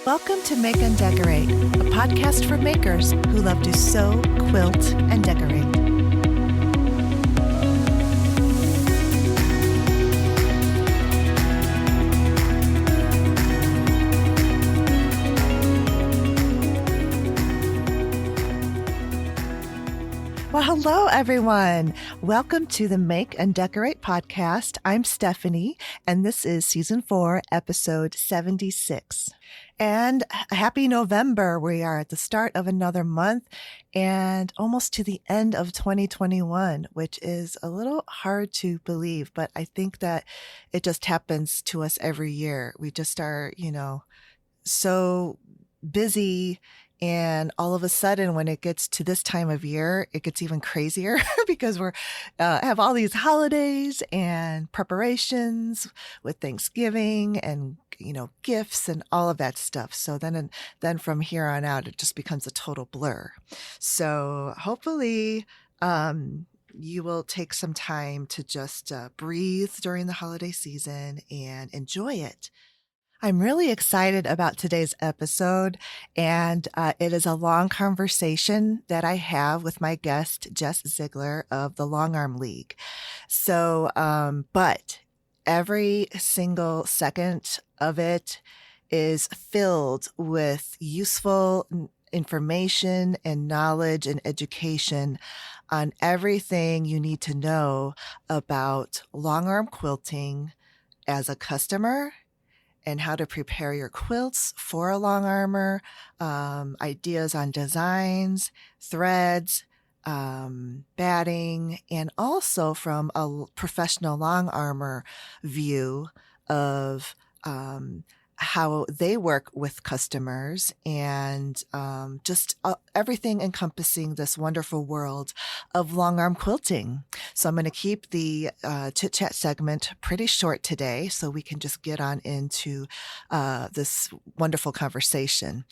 Welcome to Make and Decorate, a podcast for makers who love to sew, quilt, and decorate. Well, hello, everyone. Welcome to the Make and Decorate podcast. I'm Stephanie, and this is Season 4, Episode 76. And happy November. We are at the start of another month and almost to the end of 2021, which is a little hard to believe, but I think that it just happens to us every year. We just are, so busy. And all of a sudden, when it gets to this time of year, it gets even crazier because we're have all these holidays and preparations with Thanksgiving and gifts and all of that stuff. So then from here on out, it just becomes a total blur. So hopefully, you will take some time to just breathe during the holiday season and enjoy it. I'm really excited about today's episode, and it is a long conversation that I have with my guest, Jess Zeigler of the Longarm League. So, but every single second of it is filled with useful information and knowledge and education on everything you need to know about longarm quilting as a customer, and how to prepare your quilts for a long armor, ideas on designs, threads, batting, and also from a professional long armor view of how they work with customers and just everything encompassing this wonderful world of longarm quilting. So I'm going to keep the chit-chat segment pretty short today so we can just get on into this wonderful conversation.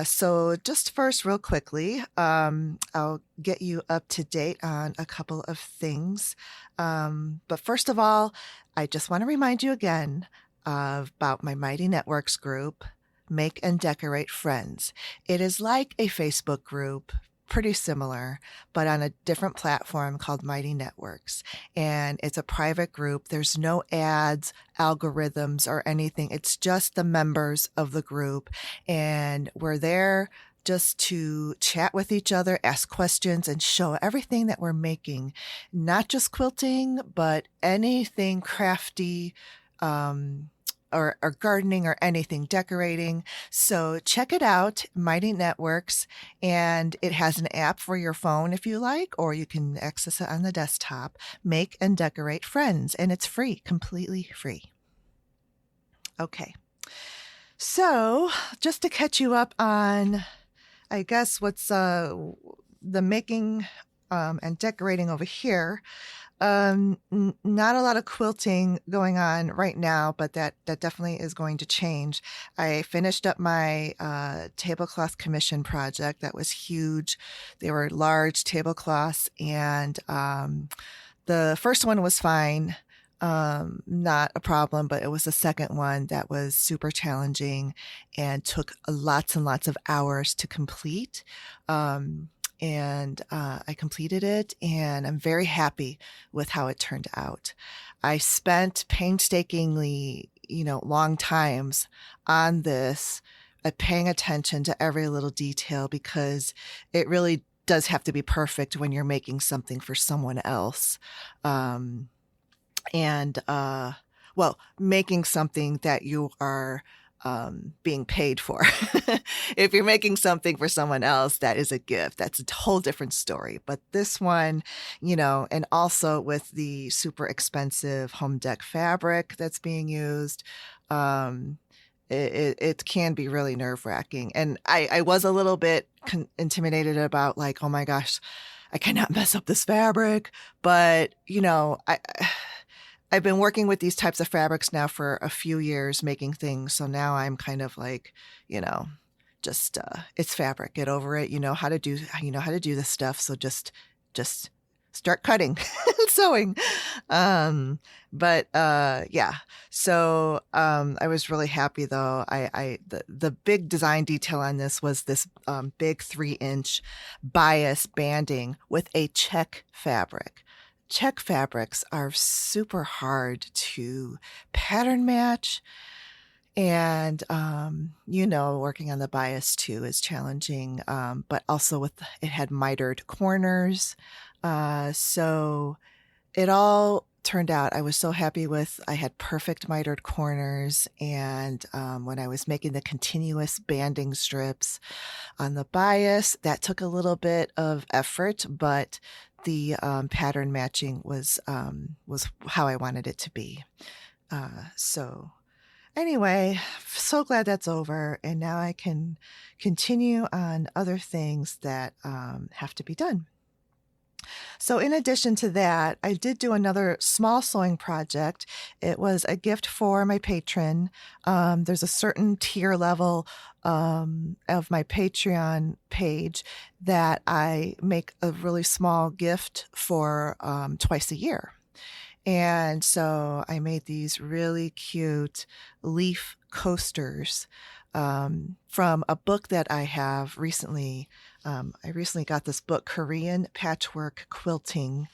So just first, real quickly, I'll get you up to date on a couple of things. But first of all, I just want to remind you again about my Mighty Networks group, Make and Decorate Friends. It is like a Facebook group, pretty similar, but on a different platform called Mighty Networks. And it's a private group. There's no ads, algorithms, or anything. It's just the members of the group. And we're there just to chat with each other, ask questions, and show everything that we're making. Not just quilting, but anything crafty, or gardening or anything, decorating. So check it out, Mighty Networks, and it has an app for your phone if you like, or you can access it on the desktop. Make and Decorate Friends, and it's free, completely free. Okay, so just to catch you up on, I guess, what's the making and decorating over here. Not a lot of quilting going on right now, but that definitely is going to change. I finished up my tablecloth commission project. That was huge. They were large tablecloths, and the first one was fine. Not a problem, but it was the second one that was super challenging and took lots and lots of hours to complete. And I completed it, and I'm very happy with how it turned out. I spent painstakingly, long times on this, paying attention to every little detail, because it really does have to be perfect when you're making something for someone else. Making something that you are being paid for. If you're making something for someone else, that is a gift. That's a whole different story. But this one, and also with the super expensive home deck fabric that's being used, it can be really nerve-wracking. And I was a little bit intimidated about, like, oh my gosh, I cannot mess up this fabric. But, I've been working with these types of fabrics now for a few years, making things. So now I'm kind of like, it's fabric. Get over it. You know how to do this stuff. So just start cutting and sewing. Um, but yeah, so I was really happy though. The big design detail on this was this big 3-inch bias banding with a check fabric. Check fabrics are super hard to pattern match. And, working on the bias too is challenging, but also it had mitered corners. So it all turned out, I was so happy with, I had perfect mitered corners. And when I was making the continuous banding strips on the bias, that took a little bit of effort, but the pattern matching was how I wanted it to be. So anyway, so glad that's over. And now I can continue on other things that have to be done. So, in addition to that, I did do another small sewing project. It was a gift for my patron. There's a certain tier level of my Patreon page that I make a really small gift for twice a year. And so I made these really cute leaf coasters from a book that I have recently. I recently got this book, Korean Patchwork Quilting,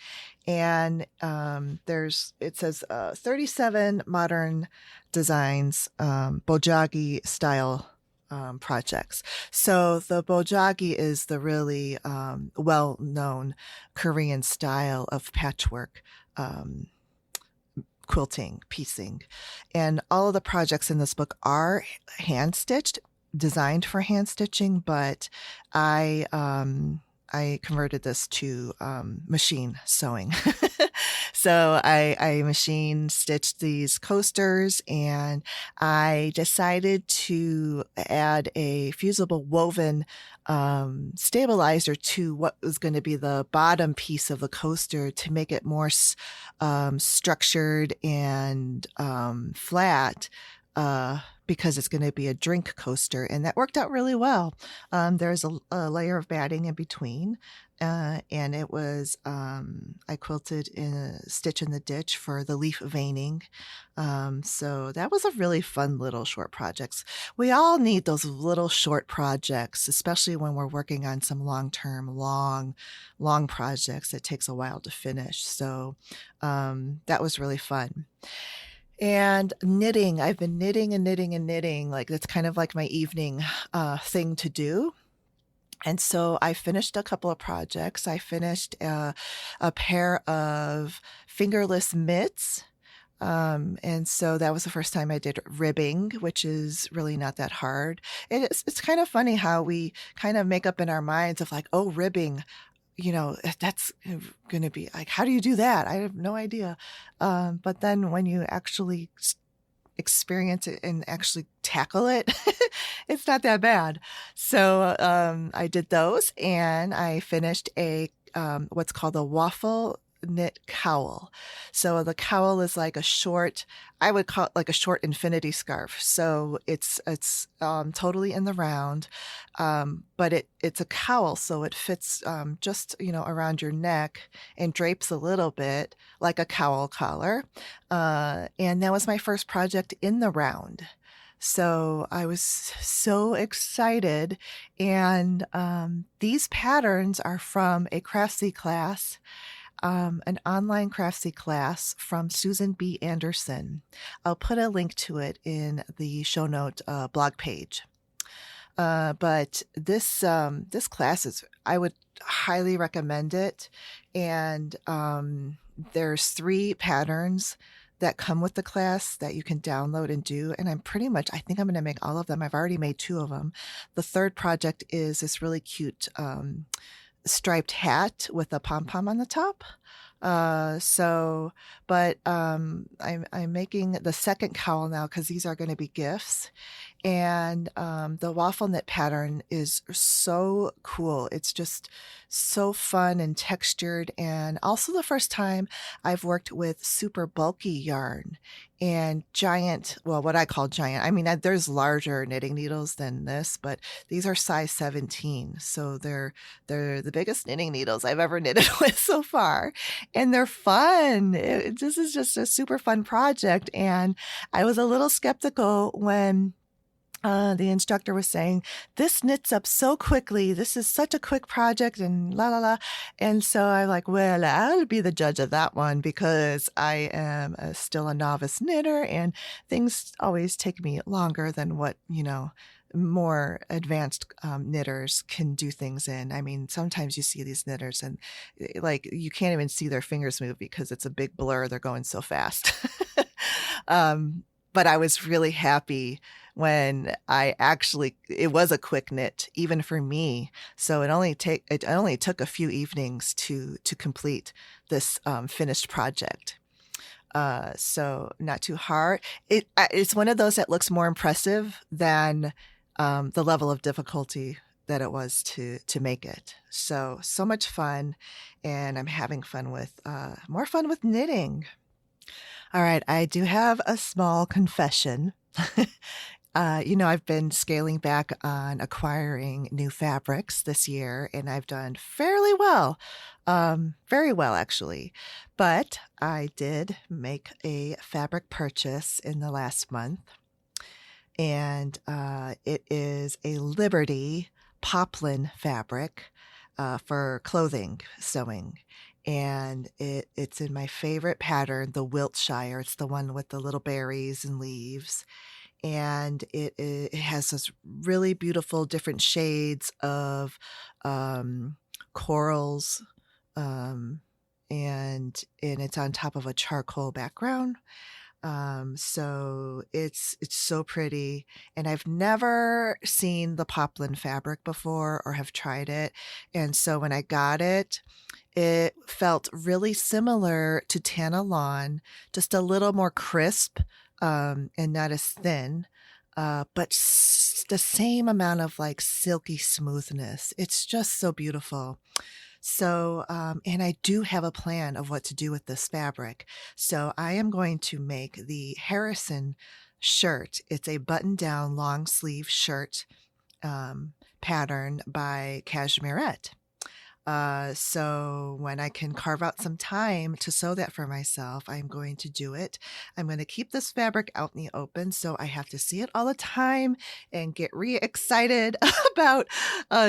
and it says 37 modern designs, Bojagi style projects. So the Bojagi is the really well-known Korean style of patchwork quilting, piecing. And all of the projects in this book are hand stitched, designed for hand stitching, but I converted this to machine sewing. So I machine stitched these coasters, and I decided to add a fusible woven stabilizer to what was going to be the bottom piece of the coaster to make it more structured and flat. Because it's going to be a drink coaster, and that worked out really well. There's a layer of batting in between, and it was I quilted in a stitch in the ditch for the leaf veining. So that was a really fun little short projects. We all need those little short projects, especially when we're working on some long-term, long projects that takes a while to finish. So that was really fun. And knitting, I've been knitting and knitting and knitting. Like that's kind of like my evening thing to do. And so I finished a couple of projects. I finished a pair of fingerless mitts. And so that was the first time I did ribbing, which is really not that hard. It's kind of funny how we kind of make up in our minds of like, oh, ribbing, that's going to be like, how do you do that? I have no idea. But then when you actually experience it and actually tackle it, it's not that bad. So I did those, and I finished a what's called a waffle knit cowl. So the cowl is like I would call it like a short infinity scarf. So it's totally in the round, but it's a cowl, so it fits just around your neck and drapes a little bit like a cowl collar. And that was my first project in the round. So I was so excited. And these patterns are from a Craftsy class, an online Craftsy class from Susan B. Anderson. I'll put a link to it in the show note blog page. But this class I would highly recommend it. And there's 3 patterns that come with the class that you can download and do. And I think I'm going to make all of them. I've already made 2 of them. The third project is this really cute striped hat with a pom-pom on the top. So, but I'm making the second cowl now because these are going to be gifts. And the waffle knit pattern is so cool. It's just so fun and textured. And also the first time I've worked with super bulky yarn and giant, well, what I call giant. I mean, there's larger knitting needles than this, but these are size 17. So they're the biggest knitting needles I've ever knitted with so far. And they're fun. This is just a super fun project. And I was a little skeptical when the instructor was saying, this knits up so quickly. This is such a quick project and la la la. And so I'm like, well, I'll be the judge of that one because I am still a novice knitter and things always take me longer than what, more advanced knitters can do things in. I mean, sometimes you see these knitters and like you can't even see their fingers move because it's a big blur. They're going so fast. But I was really happy when it was a quick knit, even for me. So it only took a few evenings to complete this finished project. So not too hard. It's one of those that looks more impressive than the level of difficulty that it was to make it. So much fun, and I'm having fun with more fun with knitting. All right, I do have a small confession. I've been scaling back on acquiring new fabrics this year, and I've done fairly well, very well actually. But I did make a fabric purchase in the last month, and it is a Liberty poplin fabric for clothing sewing. And it's in my favorite pattern, the Wiltshire. It's the one with the little berries and leaves. And it has this really beautiful different shades of corals, and it's on top of a charcoal background. So it's so pretty, and I've never seen the poplin fabric before or have tried it. And so when I got it, it felt really similar to Tana Lawn, just a little more crisp, and not as thin, but the same amount of like silky smoothness. It's just so beautiful. So, and I do have a plan of what to do with this fabric. So I am going to make the Harrison shirt. It's a button-down long sleeve shirt pattern by Cashmerette. So when I can carve out some time to sew that for myself, I'm going to do it. I'm going to keep this fabric out in the open, so I have to see it all the time and get re-excited about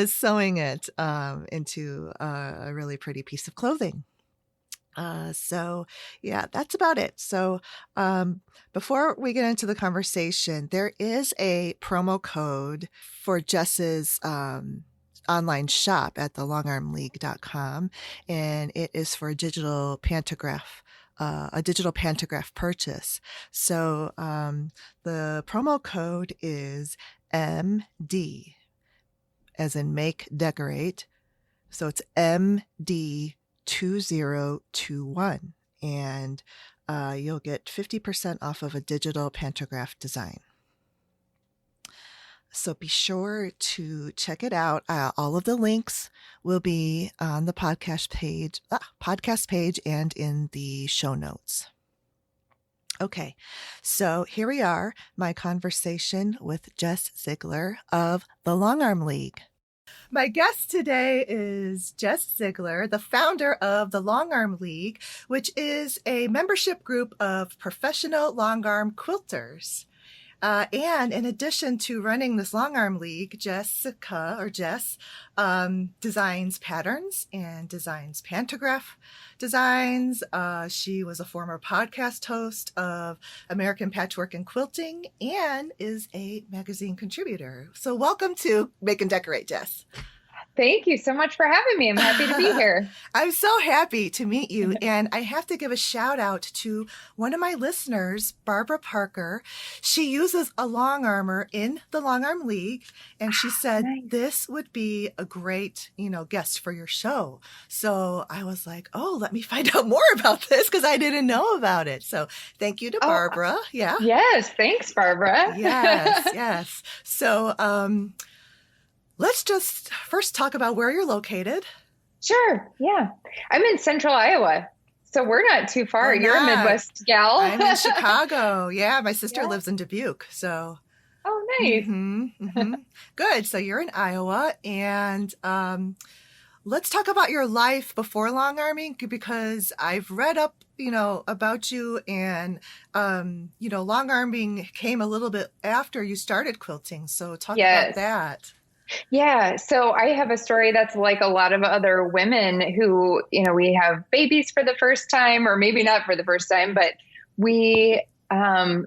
sewing it into a really pretty piece of clothing. So yeah, that's about it. So before we get into the conversation, there is a promo code for Jess's online shop at the longarmleague.com, and it is for a digital pantograph purchase. So the promo code is MD, as in make decorate. So it's MD2021, and you'll get 50% off of a digital pantograph design. So be sure to check it out. All of the links will be on the podcast page and in the show notes. Okay, so here we are, my conversation with Jess Zeigler of the Longarm League. My guest today is Jess Zeigler, the founder of the Longarm League, which is a membership group of professional longarm quilters. And in addition to running this Longarm League, Jess designs patterns and designs pantograph designs. She was a former podcast host of American Patchwork and Quilting and is a magazine contributor. So welcome to Make and Decorate, Jess. Thank you so much for having me. I'm happy to be here. I'm so happy to meet you. And I have to give a shout out to one of my listeners, Barbara Parker. She uses a long armor in the Long Arm League. And she said, Nice. this would be a great, guest for your show. So I was like, oh, let me find out more about this because I didn't know about it. So thank you to Oh, Barbara. Yeah. yes. Thanks, Barbara. Yes. Yes. So, let's just first talk about where you're located. Sure. Yeah. I'm in central Iowa, so we're not too far. We're You're a not. Midwest gal. I'm in Chicago. Yeah, my sister Yeah. lives in Dubuque. So, Oh, nice. good. So you're in Iowa, and let's talk about your life before long arming because I've read up, about you, and long arming came a little bit after you started quilting. So talk about Yes. that. Yeah. So I have a story that's like a lot of other women who, we have babies for the first time, or maybe not for the first time, but we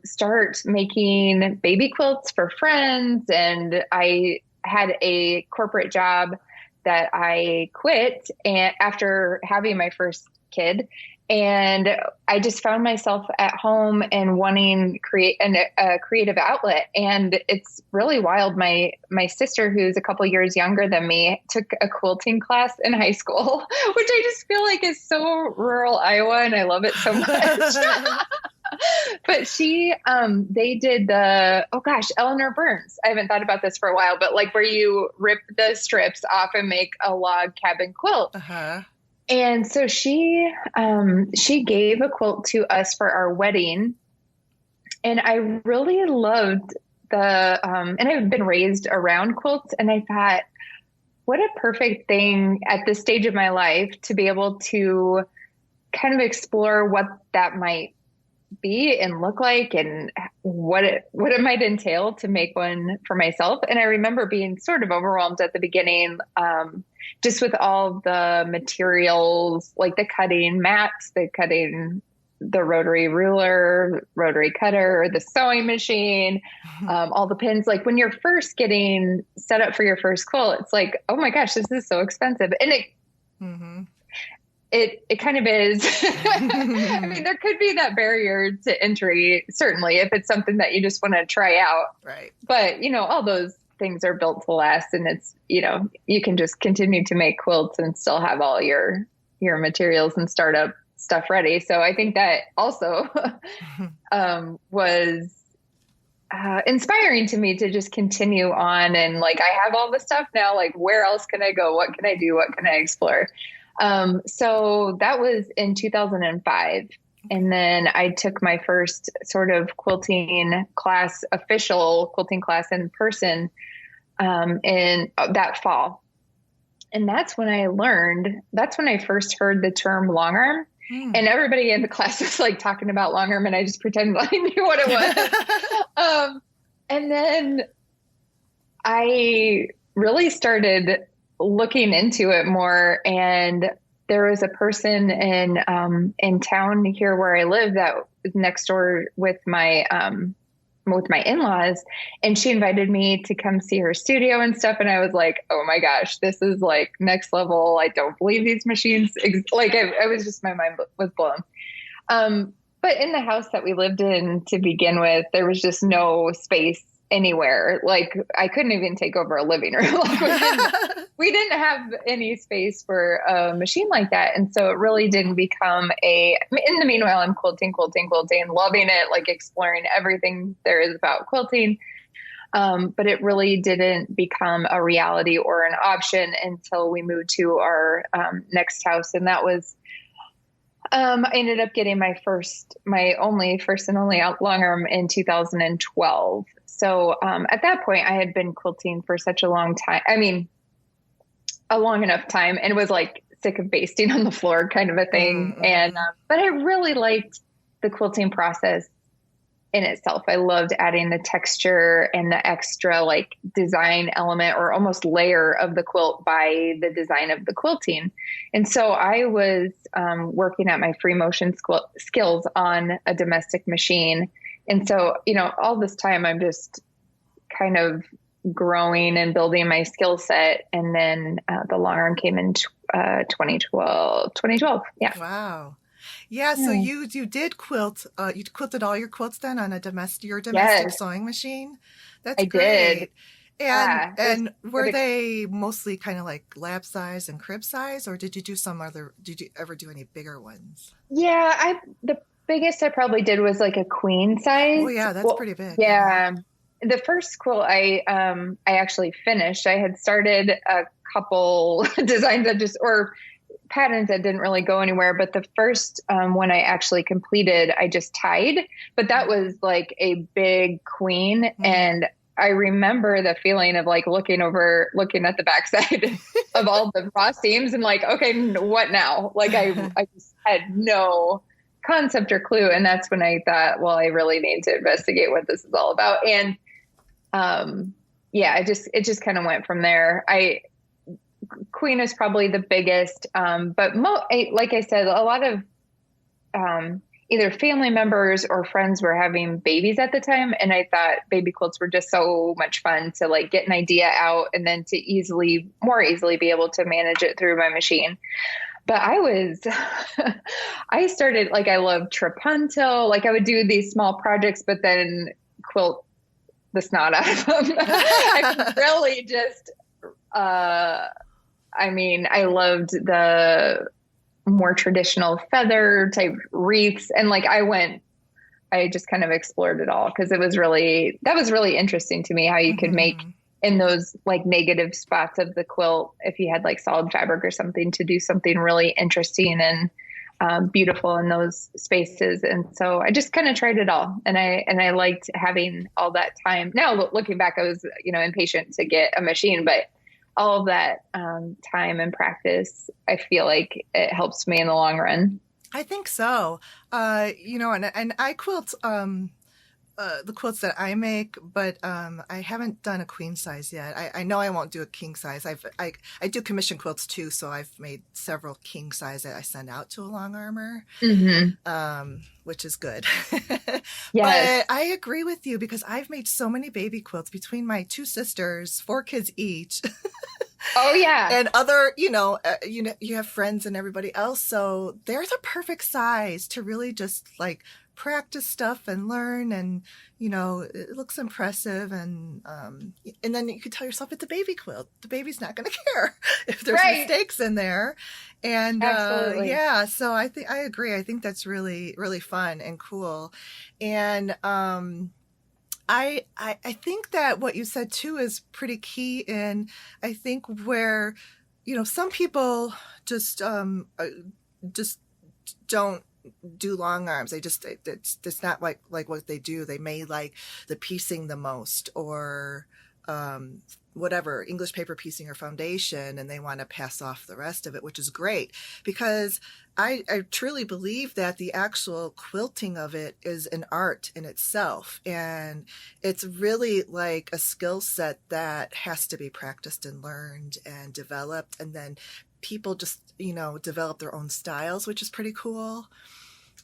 start making baby quilts for friends. And I had a corporate job that I quit and after having my first kid. And I just found myself at home and wanting a creative outlet. And it's really wild. My sister, who's a couple years younger than me, took a quilting class in high school, which I just feel like is so rural Iowa, and I love it so much. But they did Eleanor Burns. I haven't thought about this for a while, but like where you rip the strips off and make a log cabin quilt. Uh-huh. And so she gave a quilt to us for our wedding. And I really loved and I've been raised around quilts. And I thought, what a perfect thing at this stage of my life to be able to kind of explore what that might be and look like and what it might entail to make one for myself. And I remember being sort of overwhelmed at the beginning, just with all the materials, like the cutting mats, the rotary ruler, rotary cutter, the sewing machine, all the pins. Like when you're first getting set up for your first quilt, it's like, oh my gosh, this is so expensive. And it kind of is. I mean, there could be that barrier to entry, certainly, if it's something that you just want to try out. Right. But, all those things are built to last, and it's, you can just continue to make quilts and still have all your materials and startup stuff ready. So I think that also was inspiring to me to just continue on. And like, I have all the stuff now, like, where else can I go? What can I do? What can I explore? So that was in 2005. And then I took my first sort of official quilting class in person, in that fall. And that's when I first heard the term long arm. And everybody in the class was like talking about long arm, and I just pretended I knew what it was. And then I really started looking into it more, and there was a person in town here where I live that was next door with my in-laws, and she invited me to come see her studio and stuff. And I was like, oh my gosh, this is like next level. I don't believe these machines I was just, my mind was blown. But in the house that we lived in to begin with, there was just no space anywhere. Like I couldn't even take over a living room. We didn't have any space for a machine like that. And so it really didn't become in the meanwhile, I'm quilting, loving it, like exploring everything there is about quilting. But it really didn't become a reality or an option until we moved to our next house. And that was, I ended up getting my first and only long arm in 2012. So at that point, I had been quilting for such a long time. I mean, a long enough time, and was like sick of basting on the floor kind of a thing. And but I really liked the quilting process in itself. I loved adding the texture and the extra like design element or almost layer of the quilt by the design of the quilting. And so I was working at my free motion skills on a domestic machine. And so, all this time I'm just kind of growing and building my skill set. And then the long arm came in 2012. Yeah. Wow. Yeah, so Yeah. you did quilt. You quilted all your quilts then on your domestic Yes, sewing machine. That's I did. great. And Yeah. It was and were perfect. they mostly kind of like lap size and crib size, or did you ever do any bigger ones? Yeah, the biggest I probably did was like a queen Oh size. yeah, that's Well, pretty big. Yeah. yeah. The first quilt I actually finished. I had started a couple designs that just or patterns that didn't really go anywhere, but the first one I actually completed, I just tied. But that was like a big queen, Mm. and I remember the feeling of like looking at the backside of all the raw seams and like, okay, what now? Like I just had no concept or clue. And that's when I thought, well, I really need to investigate what this is all about. And yeah, it just kind of went from there. Queen is probably the biggest, but like I said, a lot of either family members or friends were having babies at the time, and I thought baby quilts were just so much fun to like get an idea out and then to more easily be able to manage it through my machine. But I started like I love trapunto, like I would do these small projects, but then quilt the snot out of them. I mean, really just. I mean, I loved the more traditional feather type wreaths. And like I just kind of explored it all because that was really interesting to me how you could make Hmm. in those like negative spots of the quilt, if you had like solid fabric or something, to do something really interesting and beautiful in those spaces. And so I just kind of tried it all. And I liked having all that time. Now looking back, I was, impatient to get a machine, but all of that time and practice, I feel like it helps me in the long run. I think so. And I quilt the quilts that I make, but I haven't done a queen size yet. I know I won't do a king size. I do commission quilts too, so I've made several king size that I send out to a long armor, Hmm. which is good. Yes. But I agree with you because I've made so many baby quilts between my two sisters, 4 kids each. Oh yeah. And other, you have friends and everybody else, so they're the perfect size to really just like practice stuff and learn, and it looks impressive, and then you could tell yourself it's a baby quilt. The baby's not going to care if there's Right. mistakes in there, and Absolutely. yeah. So I agree. I think that's really really fun and cool, and I think that what you said too is pretty key. And I think where, some people just don't do long arms. It's not like what they do. They may like the piecing the most, or whatever, English paper piecing or foundation, and they want to pass off the rest of it, which is great because I truly believe that the actual quilting of it is an art in itself. And it's really like a skill set that has to be practiced and learned and developed. And then people just, develop their own styles, which is pretty cool.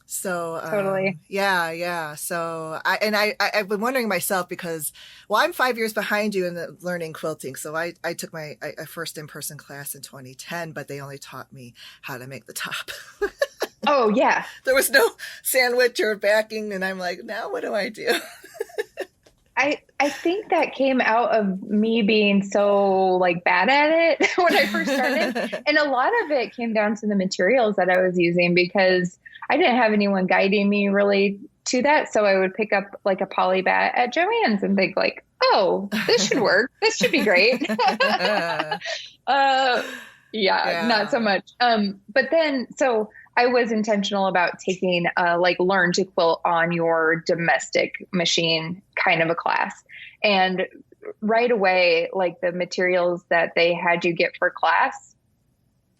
So Totally. yeah, yeah. So I've been wondering myself because, well, I'm 5 years behind you in the learning quilting. So I took my first in-person class in 2010, but they only taught me how to make the top. Oh yeah. There was no sandwich or backing, and I'm like, now what do I do? I think that came out of me being so like bad at it when I first started. And a lot of it came down to the materials that I was using because I didn't have anyone guiding me really to that. So I would pick up like a poly bat at Joann's and think like, oh, this should work. This should be great. uh, yeah, not so Yeah. much. But then, so I was intentional about taking like learn to quilt on your domestic machine kind of a class. And right away, like the materials that they had you get for class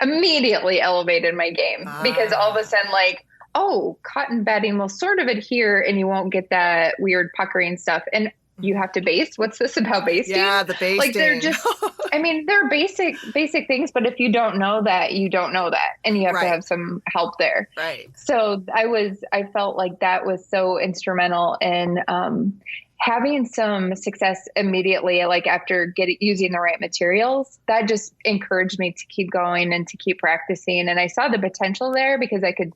immediately elevated my game because all of a Ah, sudden, like, oh, cotton batting will sort of adhere and you won't get that weird puckering stuff. And you have to baste. What's this about basting? yeah, the Like they're basting. just, I mean, they're basic things, but if you don't know that, you don't know that. And you have to Right, have some help there. right. So I felt like that was so instrumental in having some success immediately, like after using the right materials, that just encouraged me to keep going and to keep practicing. And I saw the potential there because I could,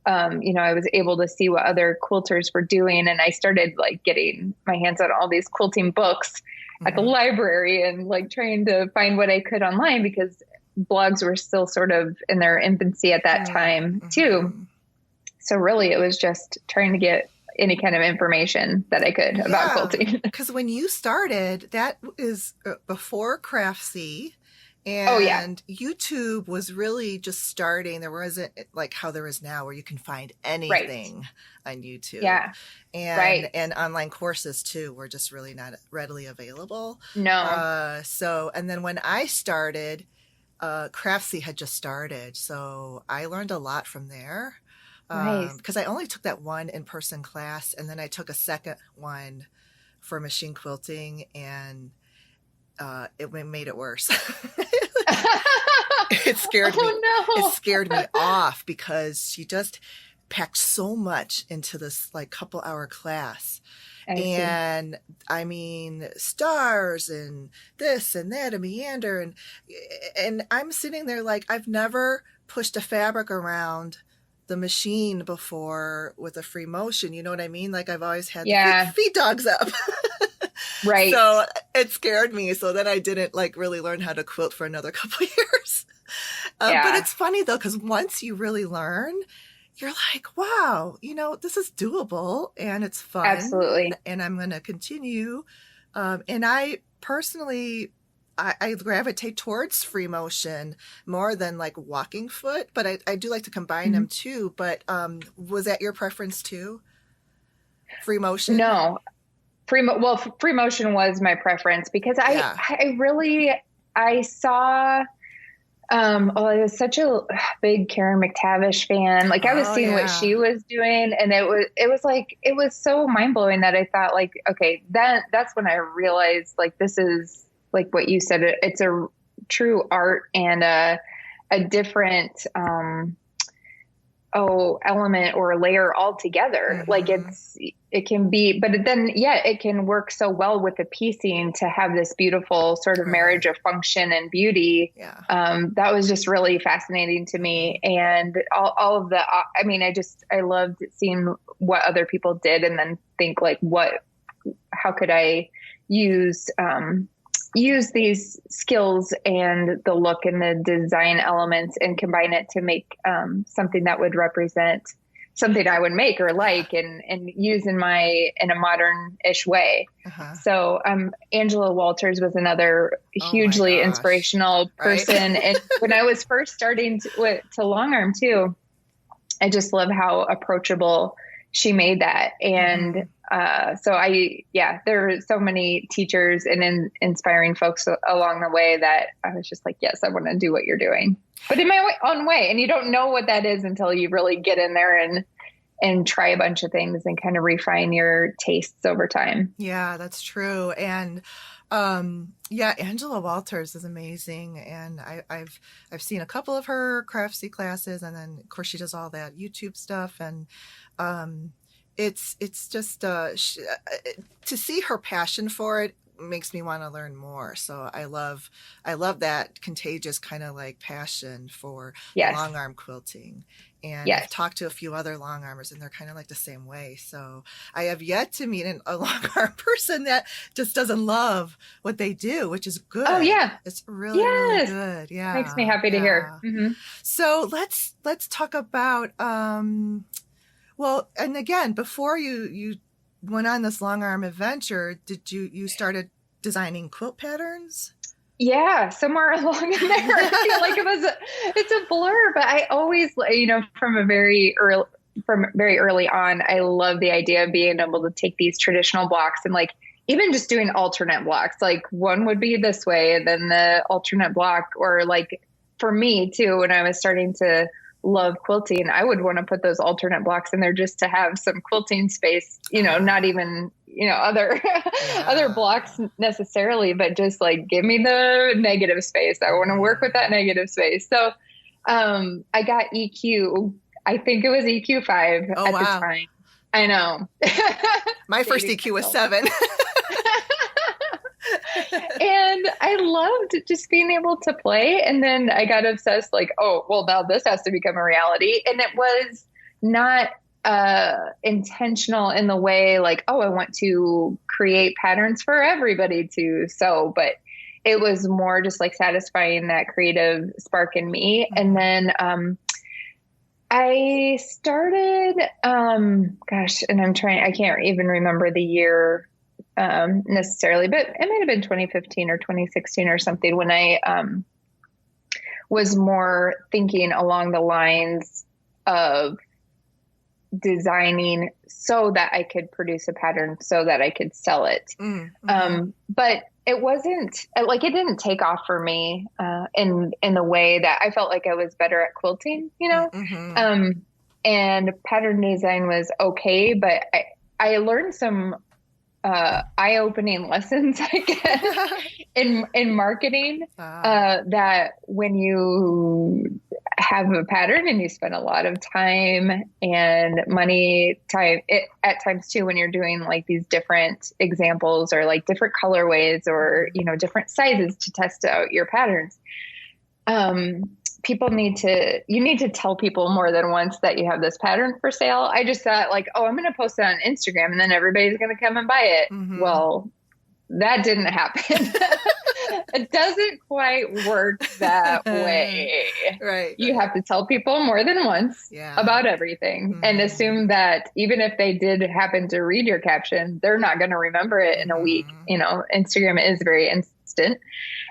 I was able to see what other quilters were doing. And I started like getting my hands on all these quilting books at the library and like trying to find what I could online because blogs were still sort of in their infancy at that time too. So really it was just trying to get any kind of information that I could about quilting. Because when you started, that is before Craftsy, and YouTube was really just starting. There wasn't like how there is now where you can find anything on YouTube. And online courses too were just really not readily available. No. And then when I started, Craftsy had just started. So I learned a lot from there. Because I only took that one in-person class, and then I took a second one for machine quilting, and it made it worse. It scared me. No. It scared me off because she just packed so much into this like couple-hour class. And I mean, stars and this and that, a meander, and I'm sitting there like I've never pushed a fabric around the machine before with a free motion. You know what I mean? Like I've always had the feed dogs up. So it scared me. So then I didn't like really learn how to quilt for another couple of years. But it's funny though, because once you really learn, you're like, wow, this is doable and it's fun. Absolutely. And I'm going to continue. And I personally, I gravitate towards free motion more than like walking foot, but I do like to combine them too. But was that your preference too? Free motion? No, free motion was my preference because I saw, I was such a big Karen McTavish fan. Like I was seeing what she was doing, and it was so mind blowing that I thought like, okay, that's when I realized like this is like what you said. It's a true art and a different element or layer altogether. Like it can be, but then it can work so well with the piecing to have this beautiful sort of marriage of function and beauty. That was just really fascinating to me. And all of the, I loved seeing what other people did and then think like, how could I use these skills and the look and the design elements and combine it to make something that would represent something I would make or like and use in a modern-ish way. So Angela Walters was another hugely inspirational person. And when I was first starting to Longarm too, I just love how approachable she made that. And there were so many teachers and inspiring folks along the way that I was just like, yes, I want to do what you're doing, but in my own way. And you don't know what that is until you really get in there and try a bunch of things and kind of refine your tastes over time. Yeah, that's true. And Angela Walters is amazing. And I've seen a couple of her Craftsy classes, and then of course she does all that YouTube stuff. And it's just to see her passion for it makes me want to learn more. So I love that contagious kind of like passion for long arm quilting. And I've talked to a few other long armers, and they're kind of like the same way. So I have yet to meet a long arm person that just doesn't love what they do, which is good. Oh yeah, it's really really good. Yeah, makes me happy to hear. So let's talk about well, and again, before you went on this long arm adventure, did you started designing quilt patterns? Yeah, somewhere along in there. I feel like it's a blur, but I always, from very early on, I love the idea of being able to take these traditional blocks and like even just doing alternate blocks. Like one would be this way, and then the alternate block, or like for me too, when I was starting to love quilting, I would want to put those alternate blocks in there just to have some quilting space, not even, other blocks necessarily, but just like give me the negative space. I want to work with that negative space. So I got EQ. I think it was EQ5 at the time. I know. My first EQ was 7. And I loved just being able to play. And then I got obsessed, like, oh, well, now this has to become a reality. And it was not intentional in the way like, oh, I want to create patterns for everybody to sew, but it was more just like satisfying that creative spark in me. And then I started, and I can't even remember the year necessarily, but it might have been 2015 or 2016 or something when I was more thinking along the lines of designing so that I could produce a pattern so that I could sell it. But it wasn't like, it didn't take off for me in the way that I felt like I was better at quilting, you know? And pattern design was okay, but I learned some eye-opening lessons, I guess, in marketing, that when you have a pattern and you spend a lot of time and money, at times too, when you're doing like these different examples or like different colorways or, you know, different sizes to test out your patterns, you need to tell people more than once that you have this pattern for sale. I just thought like, oh, I'm going to post it on Instagram and then everybody's going to come and buy it. Well, that didn't happen. It doesn't quite work that way. Right. You have to tell people more than once about everything and assume that even if they did happen to read your caption, they're not going to remember it in a week. You know, Instagram is very instant.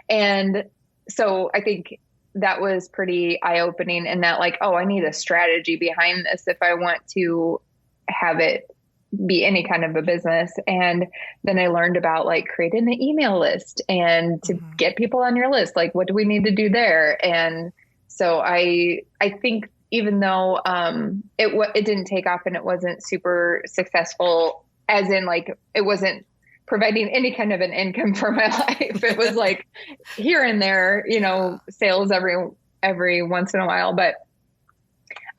And so I think that was pretty eye-opening in that like, oh, I need a strategy behind this if I want to have it be any kind of a business. And then I learned about like creating an email list and to get people on your list, like what do we need to do there? And so I think even though it didn't take off and it wasn't super successful, as in like it wasn't providing any kind of an income for my life. It was like here and there, you know, sales every once in a while, but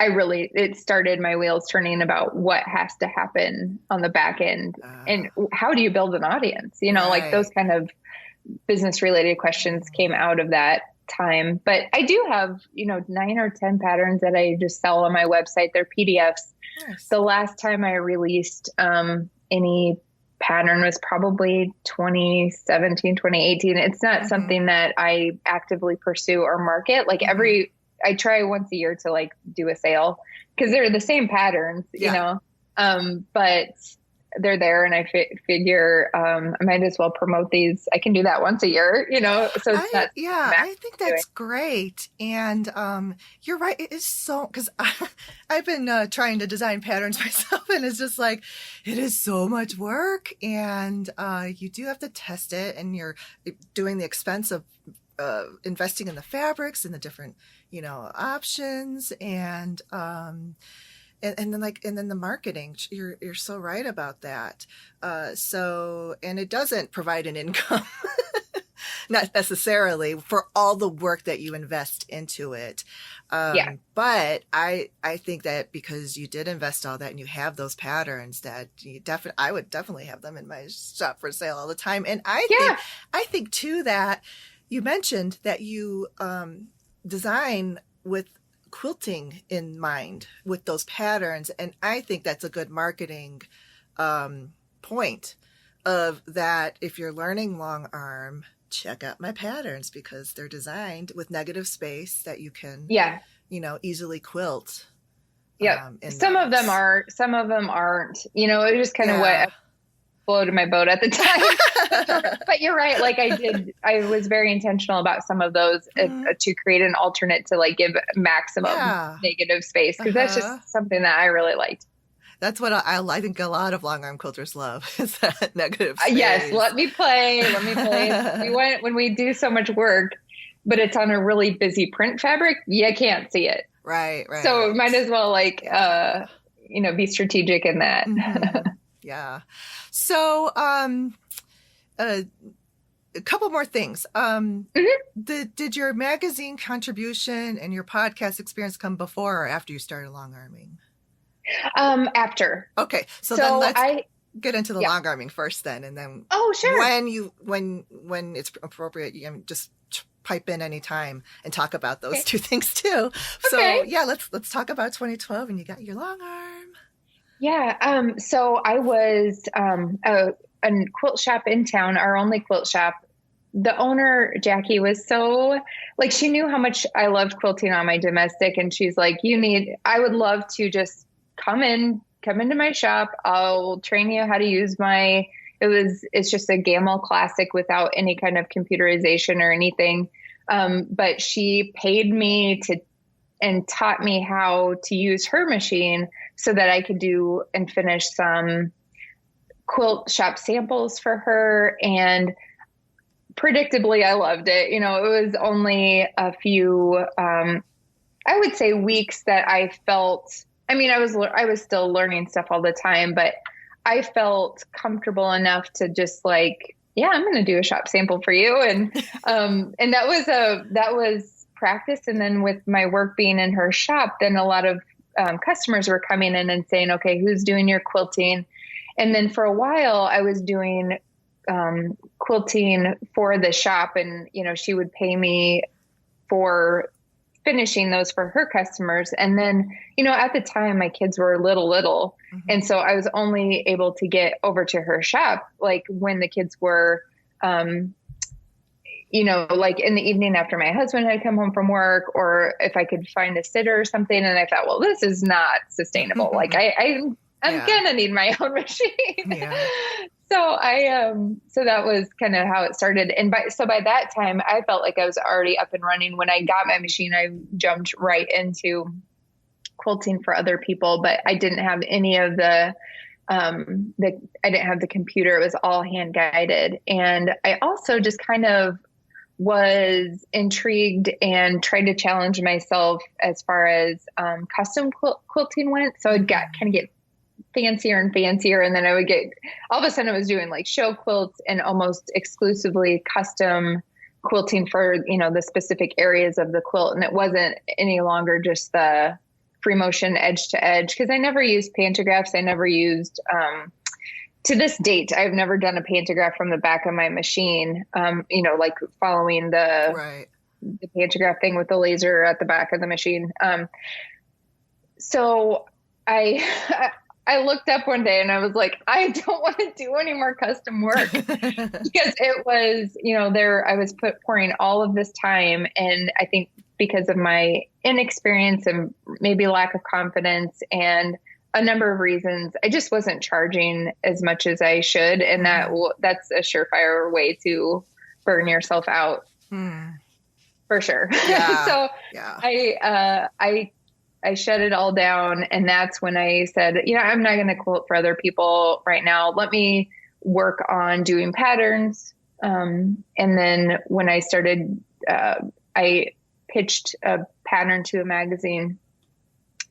it started my wheels turning about what has to happen on the back end and how do you build an audience? You know, like those kind of business related questions came out of that time. But I do have, you know, 9 or 10 patterns that I just sell on my website. They're PDFs. Nice. The last time I released any pattern was probably 2017, 2018. It's not something that I actively pursue or market. Like I try once a year to like do a sale because they're the same patterns, you know, but they're there and I figure I might as well promote these. I can do that once a year, you know, so it's not. Yeah, I think that's great. And you're right. It is so, because I've been trying to design patterns myself and it's just like, it is so much work and you do have to test it and you're doing the expense of investing in the fabrics and the different, you know, options and then the marketing, you're so right about that. And it doesn't provide an income, not necessarily for all the work that you invest into it. But I think that because you did invest all that and you have those patterns that I would definitely have them in my shop for sale all the time. And I think too that you mentioned that you design with quilting in mind with those patterns. And I think that's a good marketing point of that. If you're learning Longarm, check out my patterns because they're designed with negative space that you can, you know, easily quilt. Some of them aren't, you know, it was just kind of what floated my boat at the time. But you're right. Like I was very intentional about some of those to create an alternate to like give maximum negative space because that's just something that I really liked. That's what I think a lot of Longarm quilters love is that negative space. Yes, let me play. When we do so much work, but it's on a really busy print fabric, you can't see it. Right. So might as well you know, be strategic in that. Yeah. So, a couple more things. Did your magazine contribution and your podcast experience come before or after you started long arming? After. Okay. So then So let's get into the yeah. long arming first then. And then Oh, sure. when it's appropriate, you can just pipe in any time and talk about those Okay. two things too. So Okay. yeah, let's talk about 2012 and you got your long arm. Yeah. So I was a quilt shop in town, our only quilt shop. The owner, Jackie, was so like, she knew how much I loved quilting on my domestic. And she's like, I would love to just come into my shop. I'll train you how to use it's just a Gamel Classic without any kind of computerization or anything. But she paid me and taught me how to use her machine so that I could do and finish some quilt shop samples for her. And predictably, I loved it. It was only a few, I would say weeks that I felt, I mean, I was still learning stuff all the time, but I felt comfortable enough to just like, yeah, I'm going to do a shop sample for you. And that was practice. And then with my work being in her shop, then a lot of customers were coming in and saying, okay, who's doing your quilting? And then for a while I was doing quilting for the shop, and she would pay me for finishing those for her customers. And then at the time my kids were little, Mm-hmm. and so I was only able to get over to her shop like when the kids were like in the evening after my husband had come home from work, or if I could find a sitter or something. And I thought, well, this is not sustainable. Like I'm gonna need my own machine. Yeah. So that was kind of how it started. And by that time, I felt like I was already up and running. When I got my machine, I jumped right into quilting for other people, but I didn't have any of I didn't have the computer. It was all hand guided. And I also just kind of was intrigued and tried to challenge myself as far as custom quilting went. So I'd kind of get fancier and fancier. And then I would all of a sudden I was doing like show quilts and almost exclusively custom quilting for, the specific areas of the quilt. And it wasn't any longer just the free motion edge to edge, because I never used pantographs. I never used, to this date, I've never done a pantograph from the back of my machine, like following the pantograph thing with the laser at the back of the machine. So I looked up one day and I was like, I don't want to do any more custom work because it was, I was pouring all of this time. And I think because of my inexperience and maybe lack of confidence and a number of reasons, I just wasn't charging as much as I should. And that's a surefire way to burn yourself out for sure. Yeah. So yeah. I shut it all down. And that's when I said, I'm not going to quilt for other people right now. Let me work on doing patterns. And then when I started, I pitched a pattern to a magazine.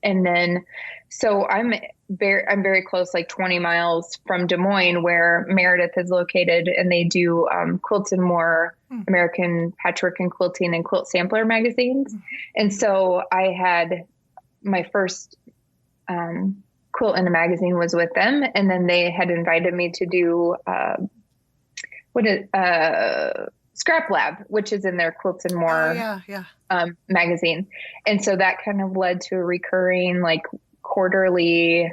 And then, so I'm very close, like 20 miles from Des Moines, where Meredith is located, and they do Quilt and More, American Patchwork and Quilting and Quilt Sampler magazines. And so I had my first quilt in a magazine was with them, and then they had invited me to do Scrap Lab, which is in their Quilt and More magazine. And so that kind of led to a recurring like quarterly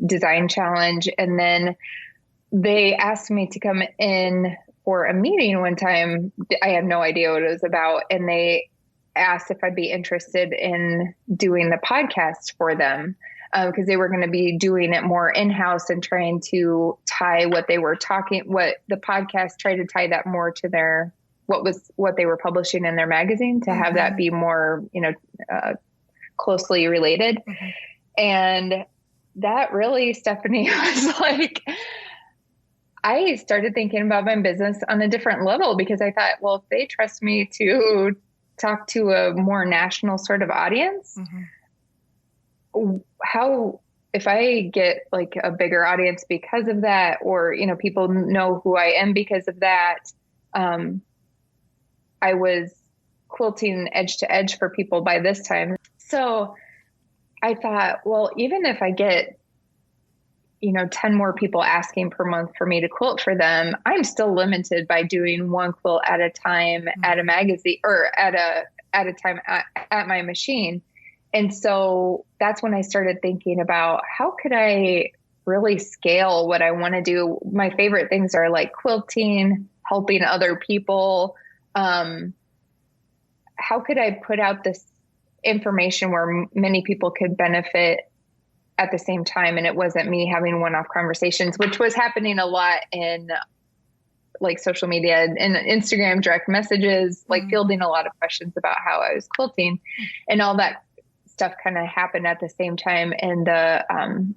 design challenge. And then they asked me to come in for a meeting one time. I had no idea what it was about. And they asked if I'd be interested in doing the podcast for them, because they were going to be doing it more in-house and trying to tie what the podcast tried to tie that more to what they were publishing in their magazine, to have that be more, closely related. And that really, Stephanie, was like, I started thinking about my business on a different level, because I thought, well, if they trust me to talk to a more national sort of audience, if I get like a bigger audience because of that, or, people know who I am because of that. I was quilting edge to edge for people by this time. So I thought, well, even if I get, 10 more people asking per month for me to quilt for them, I'm still limited by doing one quilt at a time at a Mm-hmm. magazine or at a time at my machine. And so that's when I started thinking about how could I really scale what I want to do. My favorite things are like quilting, helping other people. Um, how could I put out this information where many people could benefit at the same time, and it wasn't me having one-off conversations, which was happening a lot in like social media and Instagram direct messages, like fielding a lot of questions about how I was quilting, and all that stuff kind of happened at the same time. And the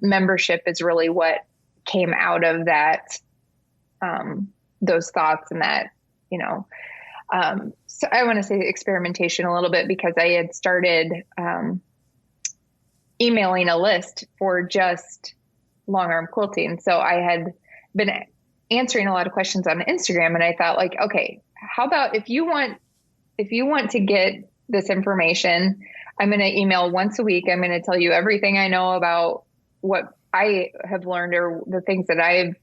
membership is really what came out of that, those thoughts and that, you know, so I want to say experimentation a little bit, because I had started emailing a list for just long arm quilting. So I had been answering a lot of questions on Instagram, and I thought, like, okay, how about if you want to get this information, I'm going to email once a week. I'm going to tell you everything I know about what I have learned or the things that I've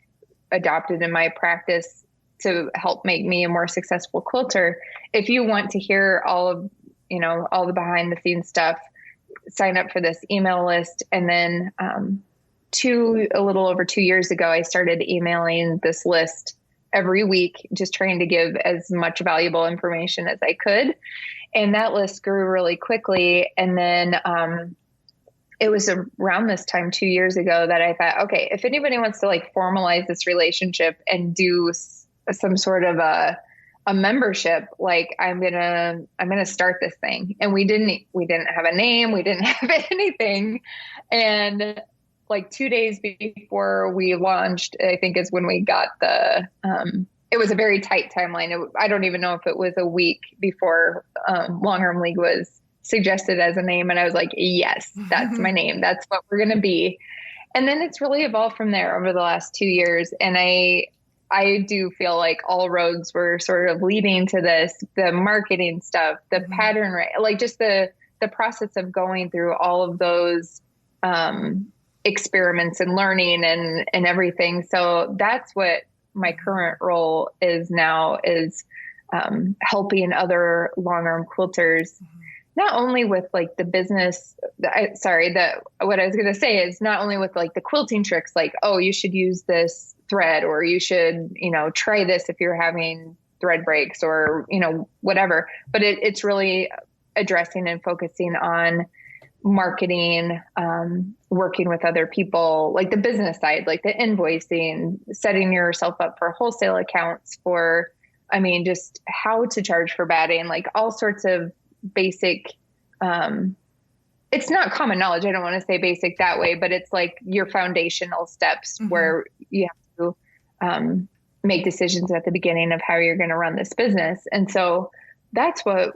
adopted in my practice to help make me a more successful quilter. If you want to hear all of, all the behind the scenes stuff, sign up for this email list. And then, a little over 2 years ago, I started emailing this list every week, just trying to give as much valuable information as I could. And that list grew really quickly. And then, it was around this time 2 years ago that I thought, okay, if anybody wants to like formalize this relationship and do some sort of a membership, like I'm gonna start this thing. And we didn't have a name, we didn't have anything. And like 2 days before we launched, I think is when we got it was a very tight timeline. I don't even know if it was a week before Longarm League was suggested as a name. And I was like, yes, that's my name. That's what we're going to be. And then it's really evolved from there over the last 2 years. And I do feel like all roads were sort of leading to this, the marketing stuff, the pattern, like just the process of going through all of those experiments and learning and everything. So that's what my current role is now, is helping other long arm quilters, not only with like the business, what I was going to say is not only with like the quilting tricks, like, oh, you should use this thread, or you should, try this if you're having thread breaks, or, whatever, but it's really addressing and focusing on marketing, working with other people, like the business side, like the invoicing, setting yourself up for wholesale accounts for, just how to charge for batting, like all sorts of basic, it's not common knowledge. I don't want to say basic that way, but it's like your foundational steps where you have to make decisions at the beginning of how you're going to run this business. And so that's what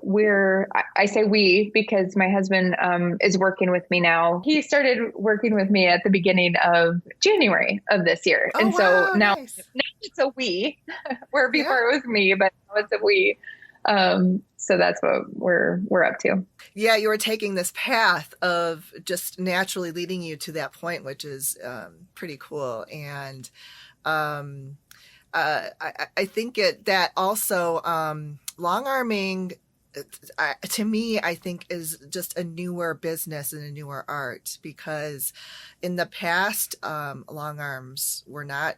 I say we, because my husband is working with me now. He started working with me at the beginning of January of this year. Oh, and so wow, now nice. it's a we, where before Yeah. it was me, but now it's a we. So that's what we're up to. Yeah, you were taking this path of just naturally leading you to that point, which is pretty cool. And I think that also long arming, to me, I think is just a newer business and a newer art, because in the past, long arms were not,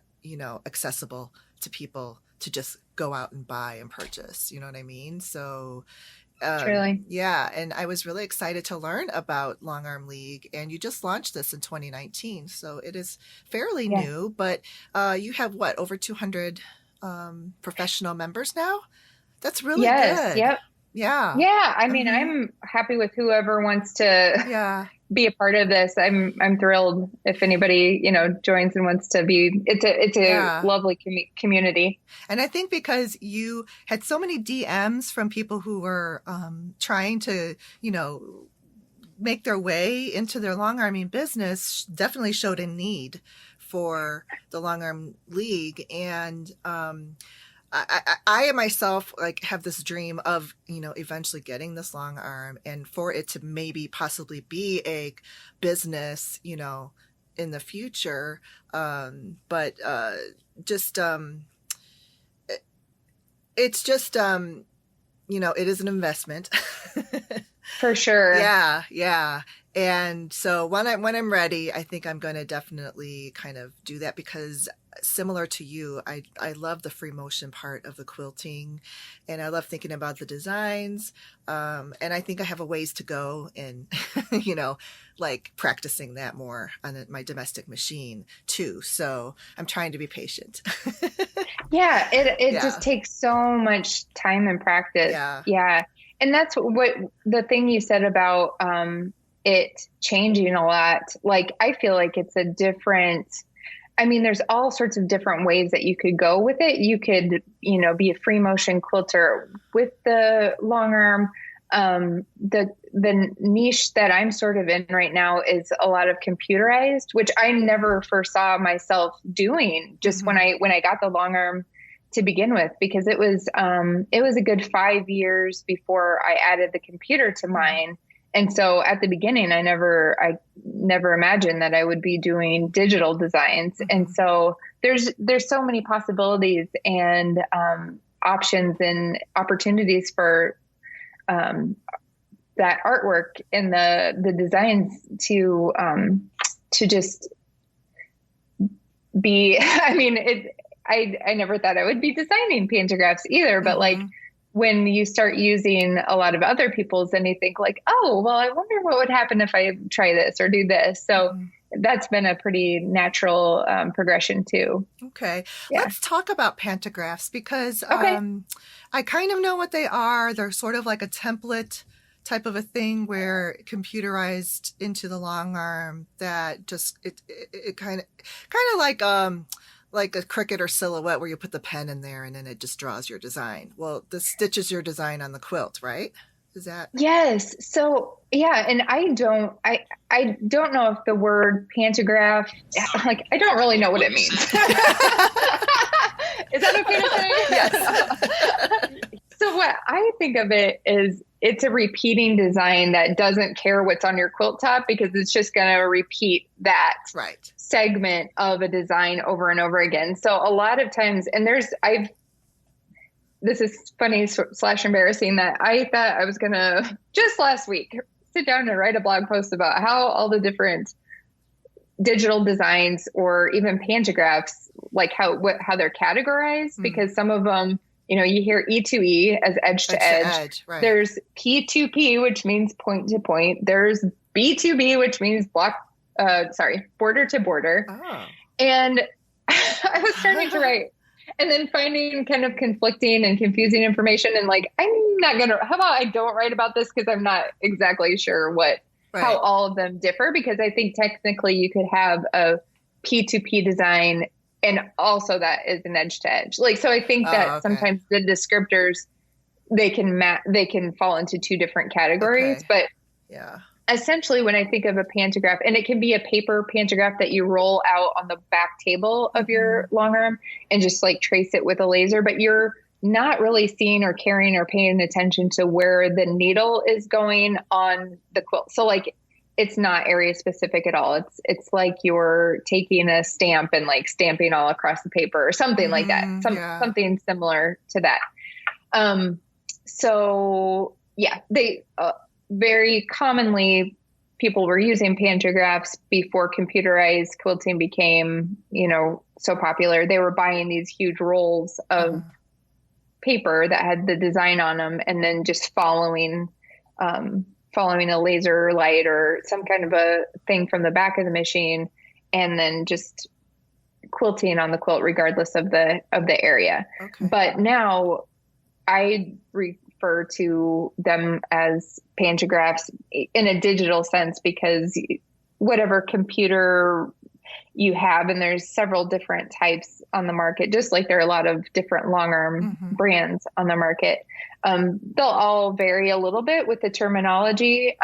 accessible to people to just go out and buy and purchase. You know what I mean? So Truly. yeah, and I was really excited to learn about Longarm League, and you just launched this in 2019, so it is fairly Yeah. new, but you have what, over 200 professional members now? That's really Yes. good. Yep. Yeah. Yeah. I'm happy with whoever wants to Yeah. be a part of this. I'm thrilled if anybody, joins and wants to be. It's a Yeah. lovely community. And I think because you had so many DMs from people who were trying to, make their way into their long arming business, definitely showed a need for the Long Arm League. And I myself like have this dream of, eventually getting this long arm and for it to maybe possibly be a business, in the future. But just, it, it's just, it is an investment. For sure. Yeah, yeah. And so when I'm ready, I think I'm going to definitely kind of do that because similar to you, I love the free motion part of the quilting and I love thinking about the designs. And I think I have a ways to go in, like practicing that more on my domestic machine too. So I'm trying to be patient. Yeah, it Yeah. just takes so much time and practice. Yeah. Yeah. And that's what the thing you said about it changing a lot. Like, I feel like it's a different, I mean, there's all sorts of different ways that you could go with it. You could, be a free motion quilter with the long arm. The niche that I'm sort of in right now is a lot of computerized, which I never foresaw myself doing just when I got the long arm to begin with, because it was a good 5 years before I added the computer to mine. And so at the beginning, I never imagined that I would be doing digital designs. And so there's so many possibilities and options and opportunities for that artwork and the designs to just be, I mean, I never thought I would be designing pantographs either, but like when you start using a lot of other people's, then you think like, oh, well, I wonder what would happen if I try this or do this. So that's been a pretty natural progression too. Okay. Yeah. Let's talk about pantographs because Okay. I kind of know what they are. They're sort of like a template type of a thing where computerized into the long arm that just it kind of like a Cricut or Silhouette where you put the pen in there and then it just draws your design. Well, this stitches your design on the quilt, right? Is that? Yes. So yeah, and I don't know if the word pantograph, like I don't really know what it means. Is that okay to say? Yes. So what I think of it is it's a repeating design that doesn't care what's on your quilt top because it's just going to repeat that Right. segment of a design over and over again. So a lot of times, and this is funny / embarrassing that I thought I was going to just last week sit down and write a blog post about how all the different digital designs or even pantographs, like how they're categorized, because some of them, you hear E2E as edge to edge. Right. There's P2P, which means point to point. There's B2B, which means border to border. Oh. And I was starting to write and then finding kind of conflicting and confusing information. And like, how about I don't write about this because I'm not exactly sure how all of them differ, because I think technically you could have a P2P design and also that is an edge to edge. Like, so I think that sometimes the descriptors, they can fall into two different categories, but yeah. Essentially when I think of a pantograph, and it can be a paper pantograph that you roll out on the back table of your long arm and just like trace it with a laser, but you're not really seeing or caring or paying attention to where the needle is going on the quilt. So like, it's not area specific at all. It's like you're taking a stamp and like stamping all across the paper or something like that. Something similar to that. So yeah, they very commonly people were using pantographs before computerized quilting became, so popular. They were buying these huge rolls of paper that had the design on them and then just following a laser light or some kind of a thing from the back of the machine and then just quilting on the quilt regardless of the area. Okay. But now I refer to them as pantographs in a digital sense because whatever computer you have, and there's several different types on the market, just like there are a lot of different long arm brands on the market. They'll all vary a little bit with the terminology,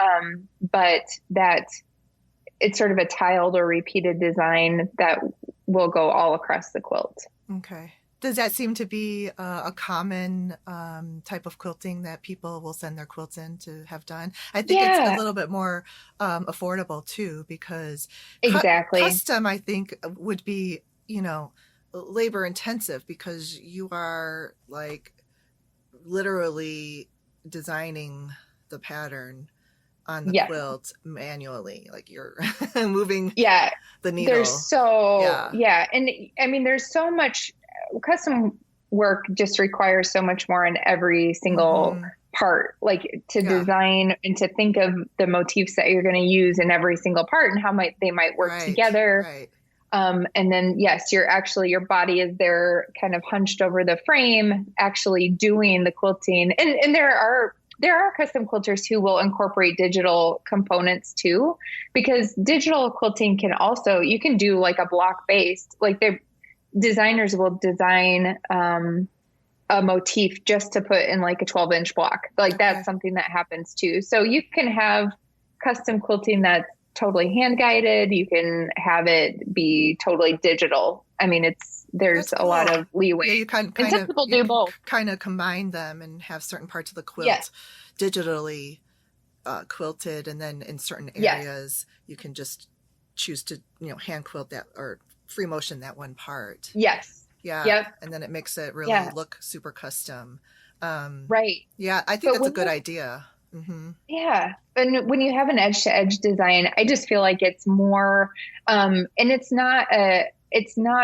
but that it's sort of a tiled or repeated design that will go all across the quilt. Okay. Does that seem to be a common type of quilting that people will send their quilts in to have done? I think it's a Yeah, little bit more affordable too, because exactly. custom, I think, would be, labor intensive because you are like literally designing the pattern on the Yes. quilt manually, like you're moving Yeah. the needle. Yeah. Yeah. And I mean, there's so much custom work just requires so much more in every single Mm-hmm. part, like to Yeah. design and to think of the motifs that you're going to use in every single part and how they might work Right. together. Right. And then, yes, your body is there kind of hunched over the frame, actually doing the quilting. And there are custom quilters who will incorporate digital components too, because digital quilting can also, you can do like a block based, like the designers will design, a motif just to put in like a 12-inch block. Like Okay. that's something that happens too. So you can have custom quilting that's totally hand guided. You can have it be totally digital. I mean, there's That's a lot cool. of leeway. Yeah, you And some people do both. kind of combine them and have certain parts of the Yes. quilt digitally quilted, and then in certain Yes. areas you can just choose to hand quilt that or free motion that one part. Yes. Yeah, Yep. and then it makes it really Yeah. look super custom. Um, Right. yeah, I think But that's a when good you, idea. Hmm. yeah. And when you have an edge to edge design, I just feel like it's more, and it's not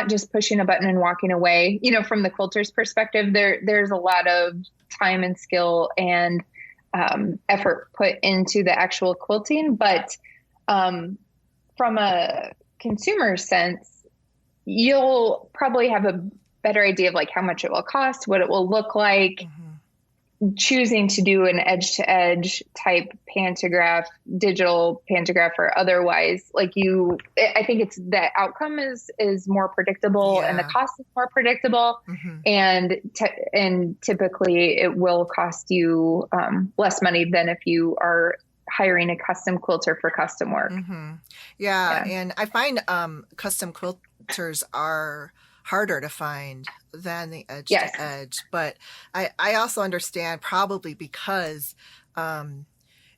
just pushing a button and walking away. From the quilter's perspective, there's a lot of time and skill and effort put into the actual quilting. But from a consumer sense, you'll probably have a better idea of like how much it will cost, what it will look like, Hmm. choosing to do an edge to edge type pantograph, digital pantograph or otherwise. I think it's the outcome is more predictable and the Yeah. cost is more predictable. Hmm. And typically it will cost you less money than if you are hiring a custom quilter for custom work. Hmm. Yeah, Yeah. and I find custom quilters are harder to find than the edge Yes. to edge, but I also understand probably because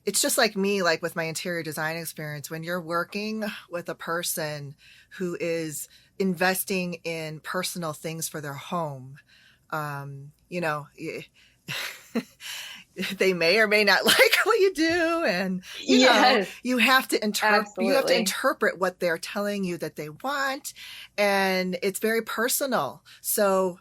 it's just like me, like with my interior design experience, when you're working with a person who is investing in personal things for their home, um, you know, they may or may not like what you do, and Yes, you have to absolutely. interpret what they're telling you that they want, and it's very personal. So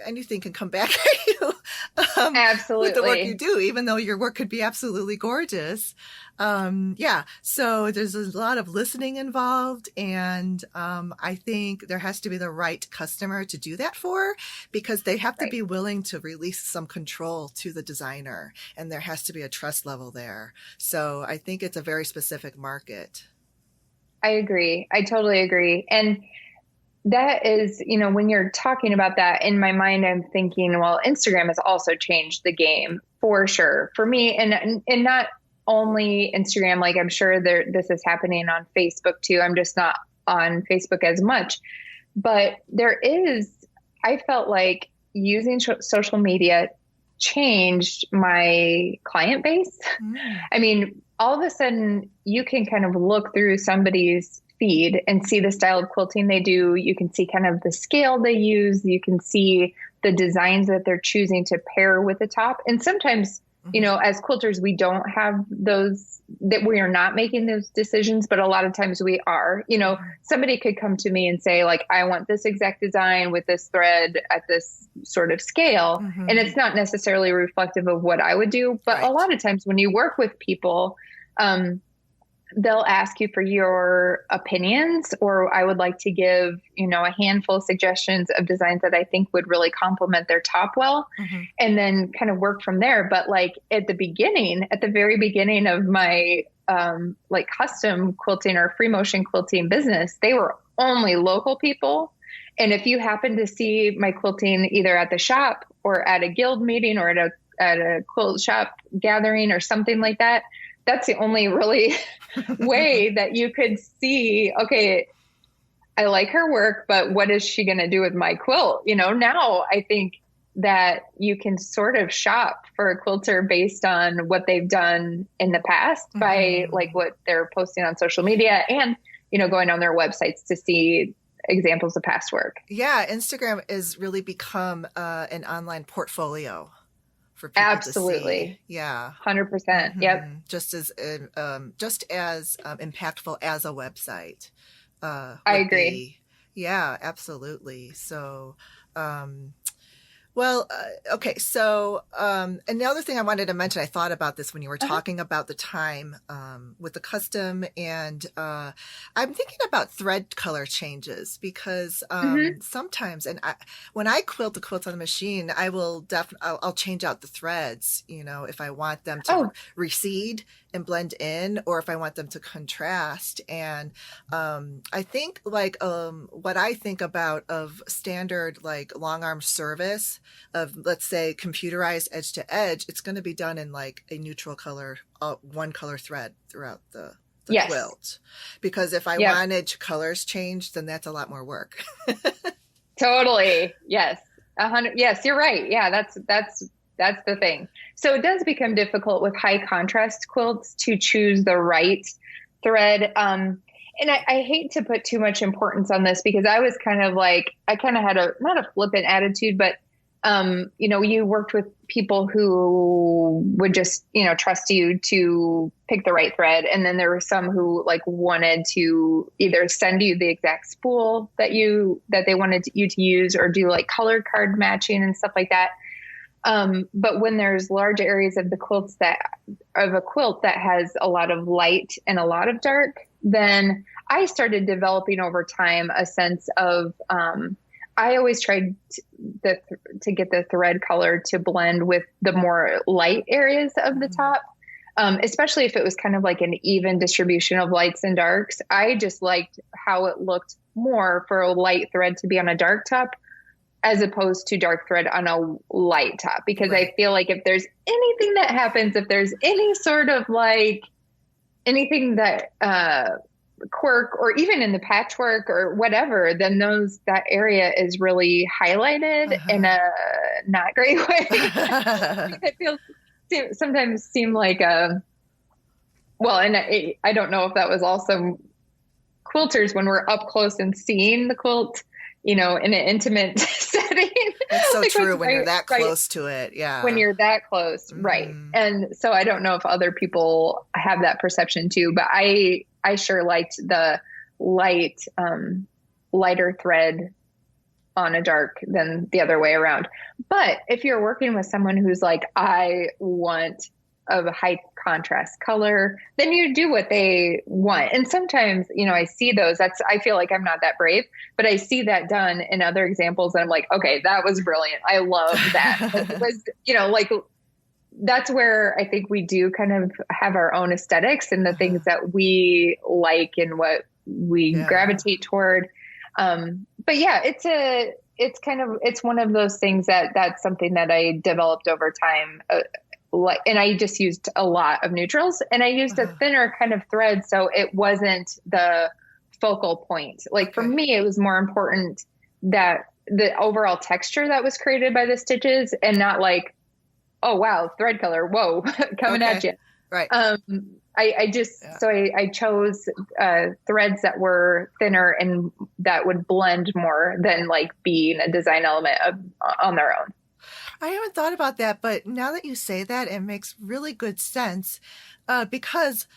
anything can come back at you with the work you Absolutely. do, even though your work could be absolutely gorgeous. Yeah, so there's a lot of listening involved, and I think there has to be the right customer to do that for, because they have to Right. be willing to release some control to the designer, and there has to be a trust level there. So I think it's a very specific market. I agree. I totally agree. And that is, when you're talking about that in my mind, I'm thinking, well, Instagram has also changed the game for sure for me. And not only Instagram, like I'm sure this is happening on Facebook too. I'm just not on Facebook as much, but I felt like using social media changed my client base. Mm. I mean, all of a sudden you can kind of look through somebody's feed and see the style of quilting they do. You can see kind of the scale they use. You can see the designs that they're choosing to pair with the top. And sometimes, Mhm. as quilters, we don't have those, that we are not making those decisions, but a lot of times we are. Somebody could come to me and say, like, I want this exact design with this thread at this sort of scale. And Mhm. it's not necessarily reflective of what I would do. But a Right. lot of times when you work with people, they'll ask you for your opinions, or I would like to give, a handful of suggestions of designs that I think would really complement their top well, Mhm. and then kind of work from there. But like at the very beginning of my like custom quilting or free motion quilting business, they were only local people. And if you happen to see my quilting either at the shop or at a guild meeting or at a quilt shop gathering or something like that, that's the only really way that you could see, okay, I like her work, but what is she going to do with my quilt? Now I think that you can sort of shop for a quilter based on what they've done in the past by like what they're posting on social media and, going on their websites to see examples of past work. Yeah, Instagram has really become an online portfolio for people to see. Absolutely. Yeah. 100%. Yep. Just as impactful as a website I would agree. be. Yeah, absolutely. So, well, okay. So, another thing I wanted to mention, I thought about this when you were talking about the time with the custom, and I'm thinking about thread color changes because sometimes, when I quilt the quilts on the machine, I will I'll change out the threads, if I want them to recede and blend in, or if I want them to contrast. And I think what I think about of standard like long arm service of, let's say, computerized edge to edge, it's going to be done in like a neutral color, one color thread throughout the Yes. quilt. Because if I wanted colors changed, then that's a lot more work. Totally. Yes. 100. Yes, you're right. Yeah, that's the thing. So it does become difficult with high contrast quilts to choose the right thread. And I hate to put too much importance on this because I was kind of like, I kind of had not a flippant attitude, but, you worked with people who would just, trust you to pick the right thread. And then there were some who like wanted to either send you the exact spool that they wanted you to use, or do like color card matching and stuff like that. But when there's large areas of a quilt that has a lot of light and a lot of dark, then I started developing over time a sense of, I always tried to get the thread color to blend with the more light areas of the top, especially if it was kind of like an even distribution of lights and darks. I just liked how it looked more for a light thread to be on a dark top as opposed to dark thread on a light top, because I feel like if there's anything that happens, if there's any sort of like anything that quirk, or even in the patchwork or whatever, then that area is really highlighted in a not great way. It feels sometimes seem like and I don't know if that was also quilters when we're up close and seeing the quilt, in an intimate setting. That's so true when you're that close to it. Yeah. When you're that close. Right. And so I don't know if other people have that perception too, but I sure liked the lighter thread on a dark than the other way around. But if you're working with someone who's like, I want a high contrast color, then you do what they want. And sometimes, I see those, I feel like I'm not that brave, but I see that done in other examples. And I'm like, okay, that was brilliant. I love that. It was, like, that's where I think we do kind of have our own aesthetics and the things that we like and what we gravitate toward. But yeah, it's one of those things that's something that I developed over time. And I just used a lot of neutrals, and I used a thinner kind of thread, so it wasn't the focal point. Like for me, it was more important that the overall texture that was created by the stitches, and not like, oh wow, thread color, whoa, coming at you. Right. I chose threads that were thinner and that would blend more than like being a design element on their own. I haven't thought about that, but now that you say that, it makes really good sense because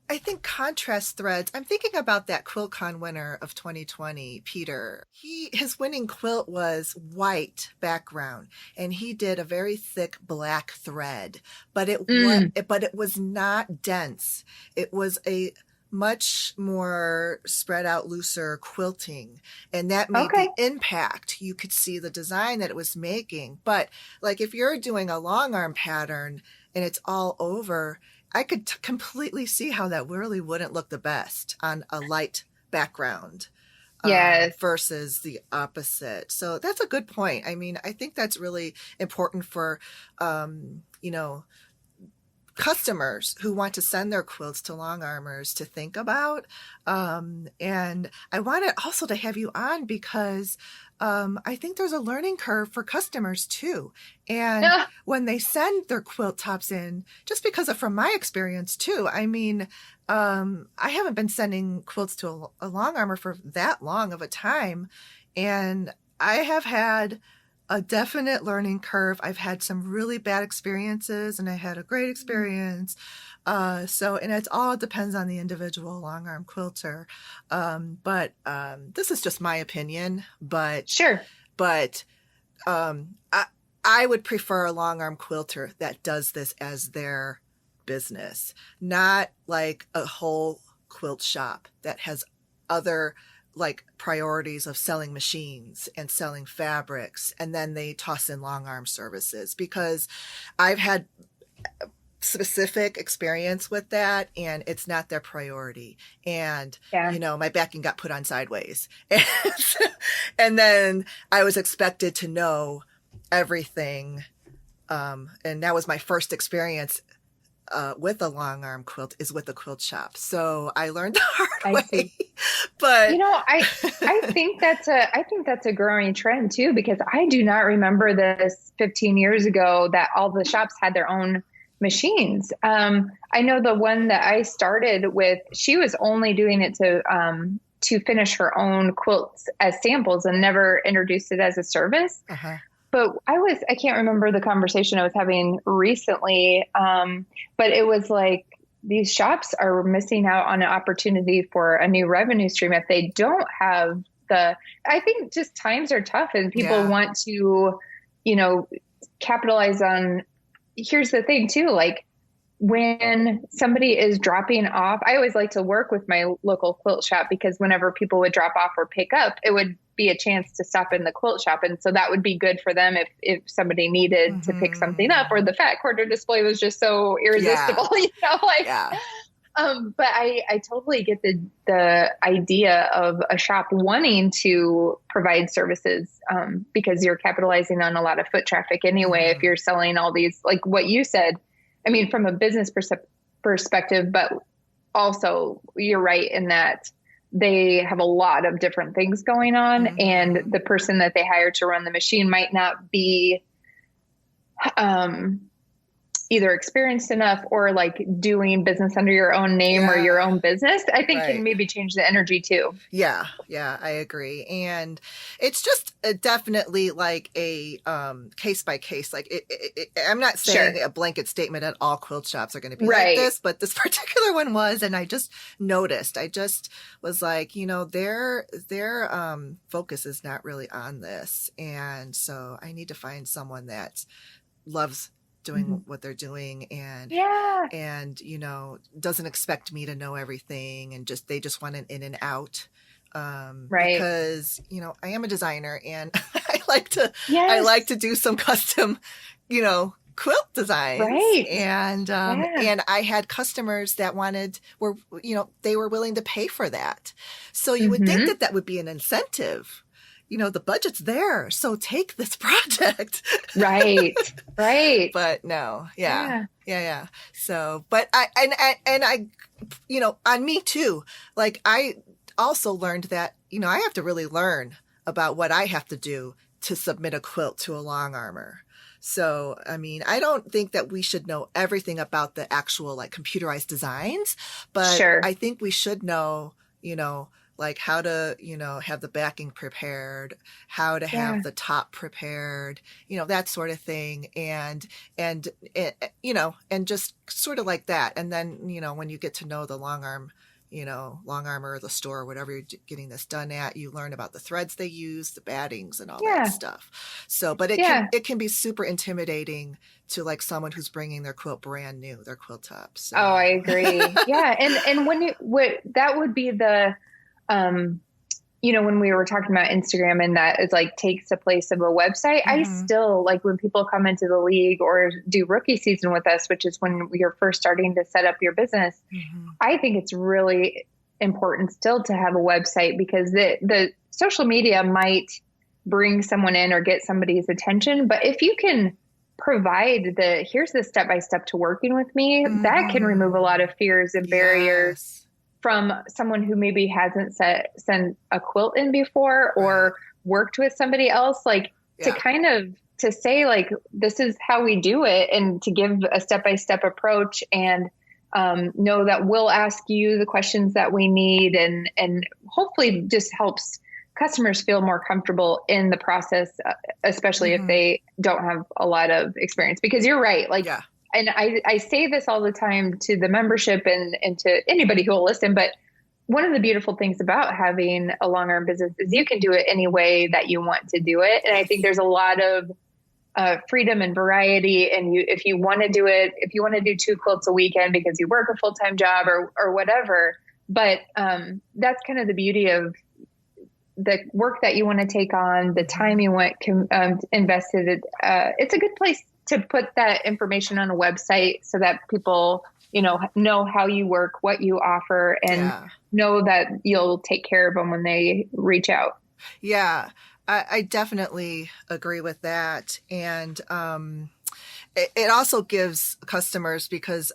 I think contrast threads, I'm thinking about that QuiltCon winner of 2020, Peter. His winning quilt was white background, and he did a very thick black thread, but it was not dense. It was a much more spread out, looser quilting, and that made the impact. You could see the design that it was making. But like if you're doing a long arm pattern and it's all over, I could completely see how that really wouldn't look the best on a light background. Versus the opposite. So that's a good point. I mean, I think that's really important for customers who want to send their quilts to Long Armors to think about. And I wanted also to have you on because I think there's a learning curve for customers too. And Yeah. when they send their quilt tops in, just because of from my experience too, I mean, I haven't been sending quilts to a Long Armor for that long of a time. And I have had a definite learning curve. I've had some really bad experiences and I had a great experience. And it all depends on the individual long arm quilter. But this is just my opinion, Sure. but I would prefer a long arm quilter that does this as their business, not like a whole quilt shop that has other like priorities of selling machines and selling fabrics, and then they toss in long arm services, because I've had specific experience with that and it's not their priority. And, my backing got put on sideways. And then I was expected to know everything. And that was my first experience with a long arm quilt is with a quilt shop. So I learned the hard way. See. But I think that's a growing trend too, because I do not remember this 15 years ago that all the shops had their own machines. I know the one that I started with, she was only doing it to finish her own quilts as samples and never introduced it as a service. Uh-huh. But I can't remember the conversation I was having recently. But it was like, these shops are missing out on an opportunity for a new revenue stream if they don't have I think just times are tough and people want to, capitalize on. Here's the thing too, like when somebody is dropping off, I always like to work with my local quilt shop, because whenever people would drop off or pick up, it would be a chance to stop in the quilt shop. And so that would be good for them if somebody needed to pick something up, or the fat quarter display was just so irresistible, but I totally get the idea of a shop wanting to provide services, because you're capitalizing on a lot of foot traffic anyway. If you're selling all these, like what you said, I mean, from a business perspective, but also you're right in that they have a lot of different things going on, and the person that they hire to run the machine might not be, either experienced enough or like doing business under your own name or your own business, I think can maybe change the energy too. Yeah, I agree. And it's just definitely like a case by case. Like I'm not saying a blanket statement that all quilt shops are going to be like this, but this particular one was, and I just noticed. I just was like, their focus is not really on this, and so I need to find someone that loves doing what they're doing and doesn't expect me to know everything, and they just want an in and out, because I am a designer and I like to do some custom quilt designs, and I had customers that they were willing to pay for that, so you would think that would be an incentive. The budget's there, so take this project. Right. But no, yeah. So, but I, on me too, like I also learned that, I have to really learn about what I have to do to submit a quilt to a Long Armor. So, I mean, I don't think that we should know everything about the actual like computerized designs, but I think we should know, like how to, have the backing prepared, how to have the top prepared, that sort of thing. And just sort of like that. And then, when you get to know the long arm, Long Armor or the store, or whatever you're getting this done at, you learn about the threads they use, the battings and all that stuff. So, but it can be super intimidating to like someone who's bringing their quilt brand new, their quilt top. So. Oh, I agree. And when that would be the, when we were talking about Instagram and that is like takes the place of a website, I still like when people come into the league or do rookie season with us, which is when you're first starting to set up your business. I think it's really important still to have a website, because the social media might bring someone in or get somebody's attention. But if you can provide here's the step-by-step to working with me, that can remove a lot Mm-hmm. of fears and barriers Yes. from someone who maybe hasn't sent a quilt in before Right. or worked with somebody else, like to Yeah. kind of to say like this is how we do it, and to give a step-by-step approach, and know that we'll ask you the questions that we need, and hopefully just helps customers feel more comfortable in the process, especially if Mm-hmm. they don't have a lot of experience. Because you're right, like, Yeah. and I say this all the time to the membership and to anybody who will listen, but one of the beautiful things about having a long arm business is you can do it any way that you want to do it. And I think there's a lot of freedom and variety. And if you want to do it, if you want to do 2 quilts a weekend because you work a full-time job or whatever, but that's kind of the beauty of the work that you want to take on, the time you want invested. It's a good place to put that information on a website so that people, know how you work, what you offer, and Yeah. know that you'll take care of them when they reach out. Yeah. I definitely agree with that. And it also gives customers, because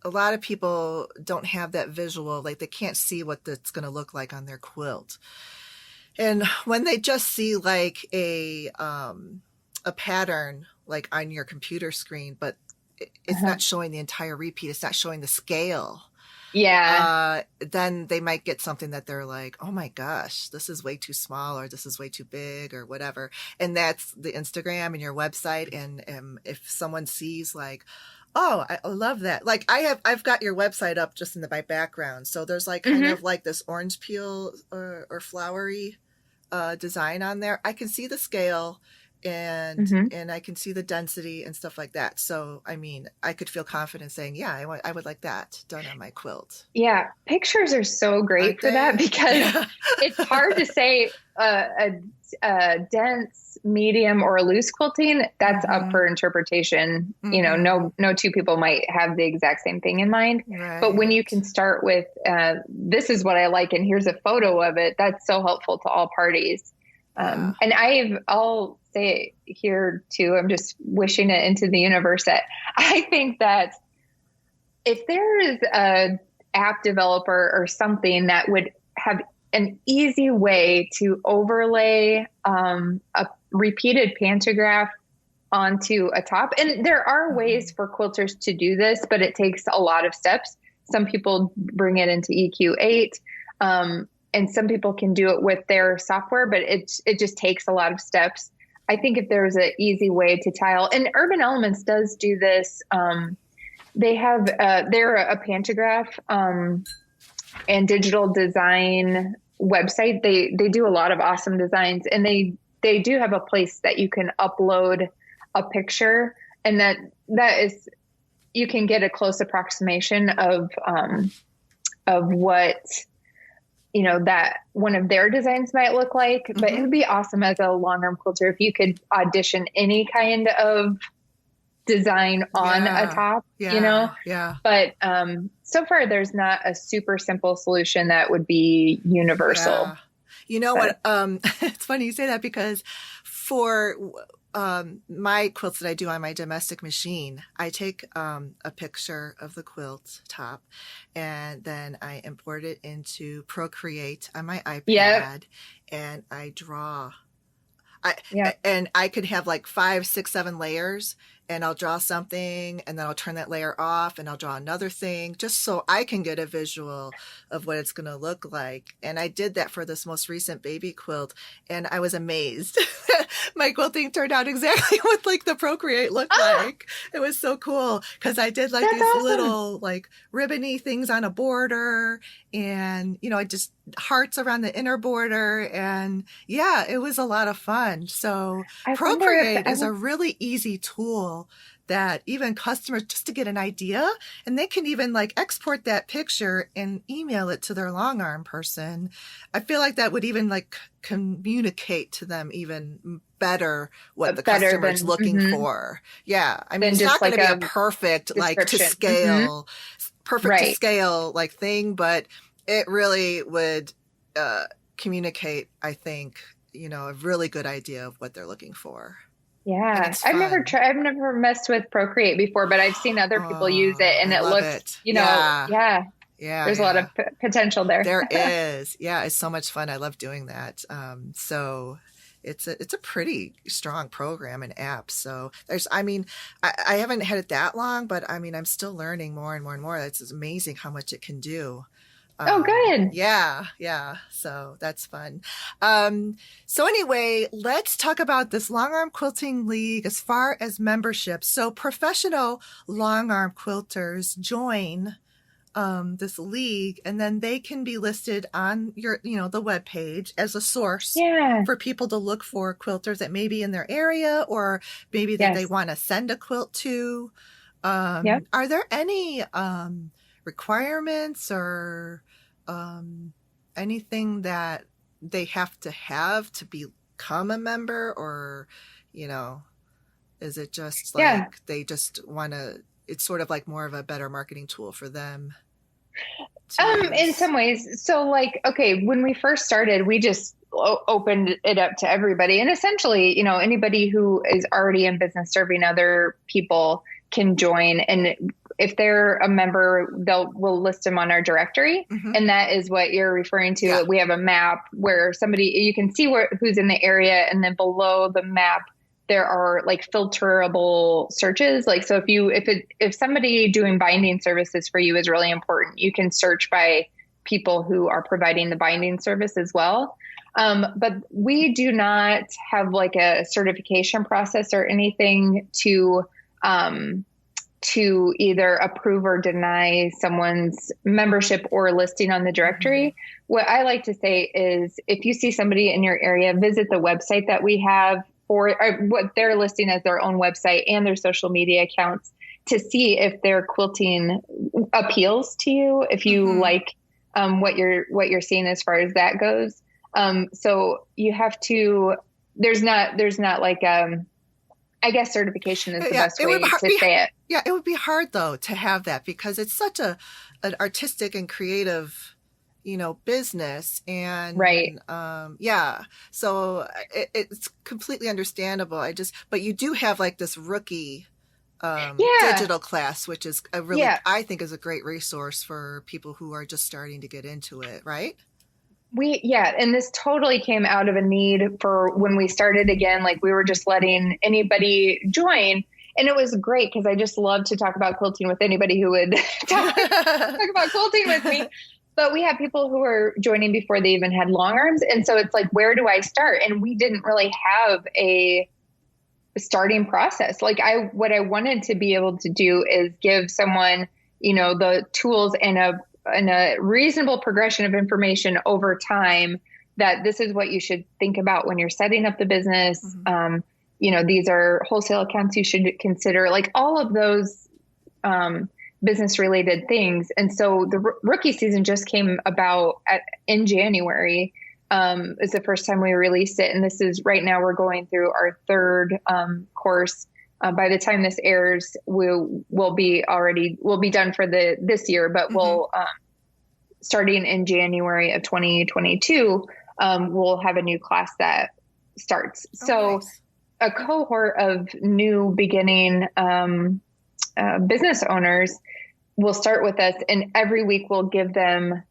a lot of people don't have that visual, like they can't see what that's going to look like on their quilt. And when they just see like a pattern like on your computer screen, but it's Uh-huh. not showing the entire repeat, it's not showing the scale, Yeah. then they might get something that they're like, oh my gosh, this is way too small, or this is way too big, or whatever. And that's the Instagram and your website. And if someone sees like, oh, I love that. Like I've got your website up just in my background. So there's like kind Hmm. of like this orange peel or flowery design on there. I can see the scale, and Hmm. I can see the density and stuff like that. So I mean, I could feel confident saying, yeah, I would like that done on my quilt. Yeah, pictures are so great Aren't for that they? because Yeah. it's hard to say a dense, medium, or a loose quilting. That's up Mm-hmm. for interpretation. Mm-hmm. No two people might have the exact same thing in mind. But when you Right. can start with this is what I like, and here's a photo of it, that's so helpful to all parties. Yeah. And I'll say it here too. I'm just wishing it into the universe that I think that if there is a app developer or something that would have an easy way to overlay a repeated pantograph onto a top. And there are Mm-hmm. ways for quilters to do this, but it takes a lot of steps. Some people bring it into EQ8, and some people can do it with their software, but it just takes a lot of steps. I think if there's an easy way to tile, and Urban Elements does do this. They have they're a pantograph and digital design website. They do a lot of awesome designs, and they do have a place that you can upload a picture, and that is you can get a close approximation of what that one of their designs might look like. But it Mm-hmm. would be awesome as a long arm quilter if you could audition any kind of design on a Yeah. top, Yeah. Yeah. but so far there's not a super simple solution that would be universal. Yeah. You know But what? It's funny you say that, because for my quilts that I do on my domestic machine, I take a picture of the quilt top, and then I import it into Procreate on my yeah, iPad, and I draw. yeah, And I could have like 5, 6, 7 layers, and I'll draw something, and then I'll turn that layer off, and I'll draw another thing, just so I can get a visual of what it's going to look like. And I did that for this most recent baby quilt, and I was amazed. My quilting turned out exactly what like the Procreate looked ah, like. It was so cool, because I did like that's these awesome. little like ribbony things on a border, and I just hearts around the inner border, and yeah, it was a lot of fun. So I wonder if Procreate is a really easy tool that even customers, just to get an idea, and they can even like export that picture and email it to their long arm person. I feel like that would even like communicate to them even better what the better customer is looking for. Yeah. I mean, than it's just not going like to be a a perfect, like to description. scale, perfect to Right. scale like thing, but it really would communicate, I think, a really good idea of what they're looking for. and Yeah. it's fun. I've never messed with Procreate before, but I've seen other people use it Oh, and I it love looks, it. you know, Yeah. yeah, Yeah, there's a lot yeah. of potential there. There is. Yeah, it's so much fun. I love doing that. So it's a pretty strong program and app. So there's, I mean, I haven't had it that long, but I mean, I'm still learning more and more and more. It's amazing how much it can do. Oh, good. Yeah, yeah. So that's fun. So anyway, let's talk about this long arm quilting league as far as membership. So professional long arm quilters join this league, and then they can be listed on your, the web page as a source Yeah. for people to look for quilters that may be in their area or maybe that they Yes. want to send a quilt to. Yep. Are there any requirements or anything that they have to become a member, or you know is it just Yeah. like they just want to, it's sort of like more of a better marketing tool for them to In use? some ways. So like, okay, when we first started, we just opened it up to everybody. And essentially, you know, anybody who is already in business serving other people can join. And if they're a member, we'll list them on our directory. Mm-hmm. And that is what you're referring Yeah. to. We have a map where you can see who's in the area. And then below the map, there are like filterable searches. Like, so if somebody doing binding services for you is really important, you can search by people who are providing the binding service as well. But we do not have like a certification process or anything to either approve or deny someone's membership or listing on the Mm-hmm. directory. What I like to say is if you see somebody in your area, visit the website that we have for what they're listing as their own website and their social media accounts to see if their quilting appeals to you, if you Mm-hmm. like what you're seeing as far as that goes. So you have to, there's not like I guess certification is the Yeah, best way to be, say it. yeah, it would be hard though to have that because it's such an artistic and creative, business, Right. and yeah, so it's completely understandable. But you do have like this rookie Yeah. digital class, which is a really, Yeah. I think, is a great resource for people who are just starting to get into it, right? Yeah. And this totally came out of a need for when we started again, like we were just letting anybody join. And it was great because I just love to talk about quilting with anybody who would talk about quilting with me. But we have people who are joining before they even had long arms. And so it's like, where do I start? And we didn't really have a starting process. What I wanted to be able to do is give someone, the tools and a reasonable progression of information over time that this is what you should think about when you're setting up the business. Mm-hmm. These are wholesale accounts you should consider, like all of those business related things. And so the rookie season just came about in January. Is the first time we released it. And this is right now we're going through our third course. By the time this airs, we'll be done for this year, but Mm-hmm. we'll starting in January of 2022, we'll have a new class that starts. Oh, So nice. a cohort of new beginning business owners will start with us, and every week we'll give them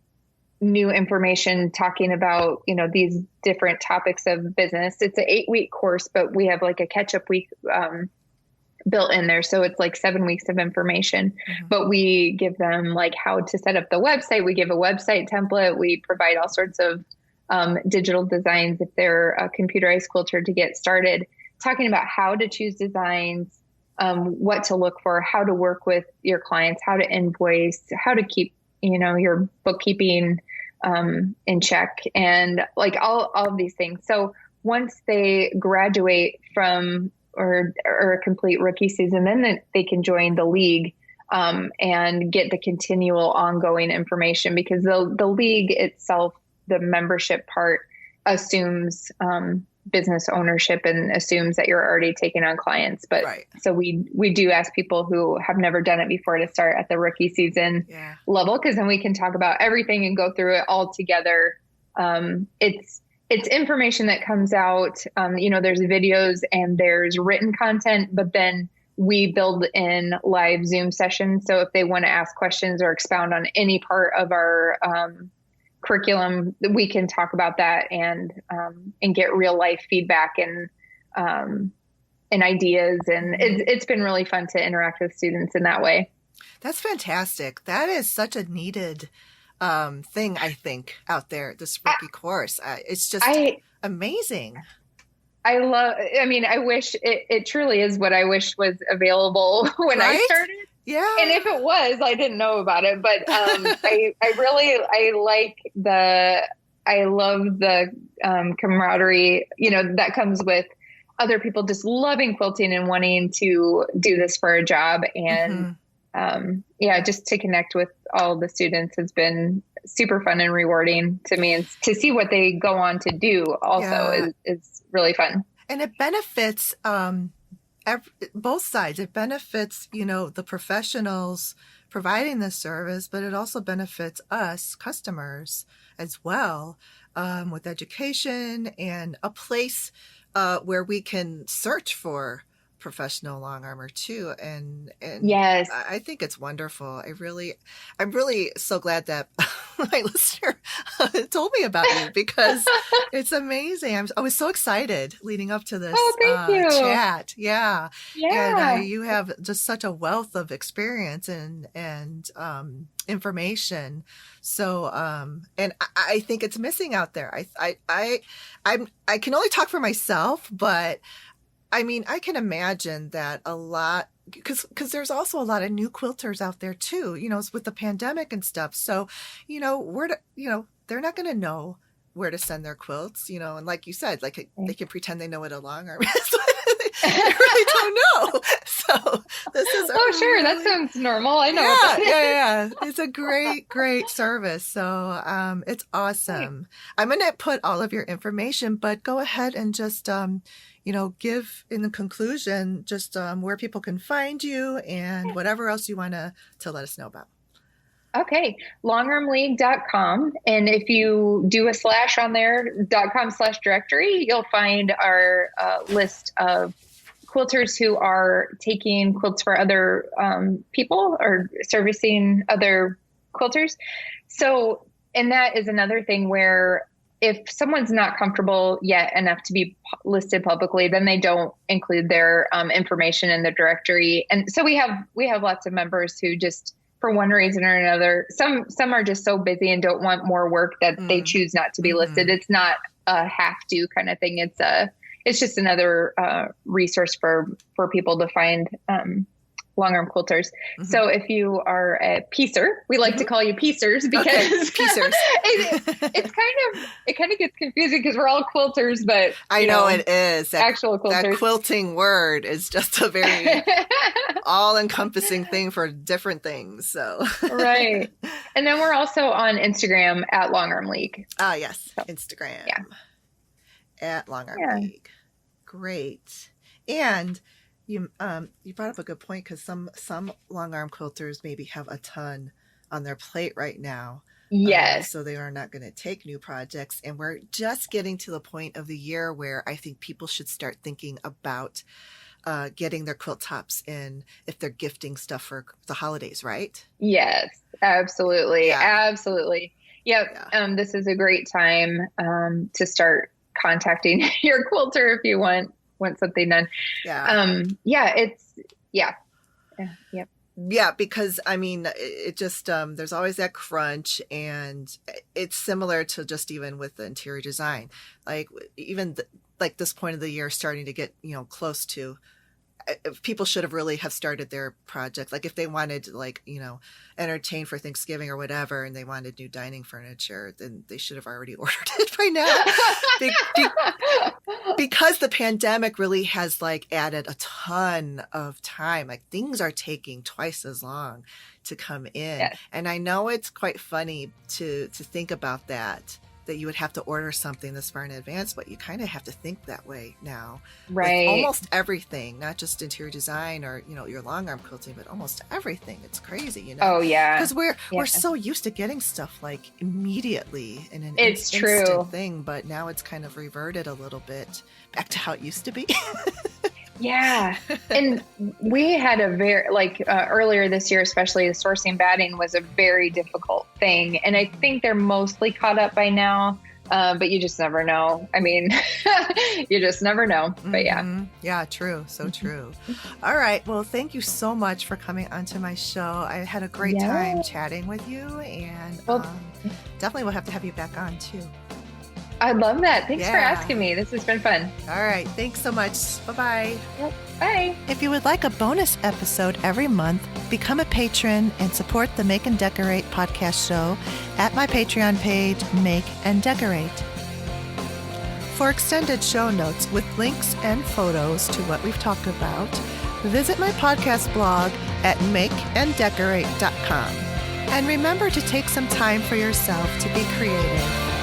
new information talking about, these different topics of business. It's an 8-week course, but we have like a catch up week built in there. So it's like 7 weeks of information, Mm-hmm. but we give them like how to set up the website. We give a website template. We provide all sorts of digital designs if they're a computerized quilter to get started, talking about how to choose designs, what to look for, how to work with your clients, how to invoice, how to keep, your bookkeeping in check, and like all of these things. So once they graduate from or a complete rookie season, then they can join the league and get the continual ongoing information, because the league itself, the membership part, assumes business ownership and assumes that you're already taking on clients. But Right. so we do ask people who have never done it before to start at the rookie season level, because then we can talk about everything and go through it all together. it's information that comes out. There's videos and there's written content, but then we build in live Zoom sessions. So if they want to ask questions or expound on any part of our curriculum, we can talk about that and get real life feedback and ideas. And it's been really fun to interact with students in that way. That's fantastic. That is such a needed thing, I think, out there, this rookie course. It's just amazing. I wish it truly is what I wish was available when I started. Yeah. And if it was, I didn't know about it, but I love the camaraderie, that comes with other people just loving quilting and wanting to do this for a job. And just to connect with all the students has been super fun and rewarding to me, and to see what they go on to do also is really fun. And it benefits both sides. It benefits, the professionals providing this service, but it also benefits us customers as well, with education and a place where we can search for professional long armor too. And yes, I think it's wonderful. I'm really so glad that my listener told me about you, because it's amazing. I was so excited leading up to this chat. Yeah. And you have just such a wealth of experience and information. So, and I think it's missing out there. I can only talk for myself, but I mean, I can imagine that a lot, because there's also a lot of new quilters out there too, with the pandemic and stuff. So, they're not going to know where to send their quilts, and like you said, like they can pretend they know what a long arm is. They really don't know. So this is sure, that sounds normal. I know. Yeah. It's a great service. So it's awesome. I'm going to put all of your information, but go ahead and just give in the conclusion just where people can find you and whatever else you want to let us know about. Okay, longarmleague.com. And if you do a / on there, .com/directory, you'll find our list of quilters who are taking quilts for other people or servicing other quilters. So, and that is another thing where if someone's not comfortable yet enough to be listed publicly, then they don't include their information in the directory. And so we have lots of members who just, for one reason or another, some are just so busy and don't want more work that they choose not to be listed. It's not a have to kind of thing. It's just another resource for people to find long arm quilters. So if you are a piecer, we like to call you piecers because piecers. it kind of gets confusing because we're all quilters, but I know it is actual quilters. That quilting word is just a very all-encompassing thing for different things. So right, and then we're also on Instagram at Longarm League. Ah, yes, so, Instagram. Yeah, at Longarm League. Great, and. You brought up a good point, because some long arm quilters maybe have a ton on their plate right now. Yes. So they are not going to take new projects. And we're just getting to the point of the year where I think people should start thinking about getting their quilt tops in if they're gifting stuff for the holidays, right? Yes, absolutely. Yeah. Absolutely. Yep. Yeah. This is a great time to start contacting your quilter if you want something done. Yeah, because I mean, it just there's always that crunch, and it's similar to just even with the interior design, like even like this point of the year starting to get close to, people should have really have started their project. Like if they wanted to entertain for Thanksgiving or whatever, and they wanted new dining furniture, then they should have already ordered it by now. Because the pandemic really has added a ton of time. Like things are taking twice as long to come in. Yes. And I know it's quite funny to think about that that you would have to order something this far in advance, but you kind of have to think that way now. Right. With almost everything, not just interior design or, your long arm quilting, but almost everything. It's crazy, Oh yeah. Because we're so used to getting stuff like immediately in an It's instant true. thing, but now it's kind of reverted a little bit back to how it used to be. Yeah. And we had a very, earlier this year, especially the sourcing batting was a very difficult thing. And I think they're mostly caught up by now. But you just never know. I mean, you just never know. But yeah. Mm-hmm. Yeah, true. So true. All right. Well, thank you so much for coming onto my show. I had a great time chatting with you, and definitely we'll have to have you back on too. I love that. Thanks for asking me. This has been fun. All right. Thanks so much. Bye-bye. Yep. Bye. If you would like a bonus episode every month, become a patron and support the Make and Decorate podcast show at my Patreon page, Make and Decorate. For extended show notes with links and photos to what we've talked about, visit my podcast blog at makeanddecorate.com. And remember to take some time for yourself to be creative.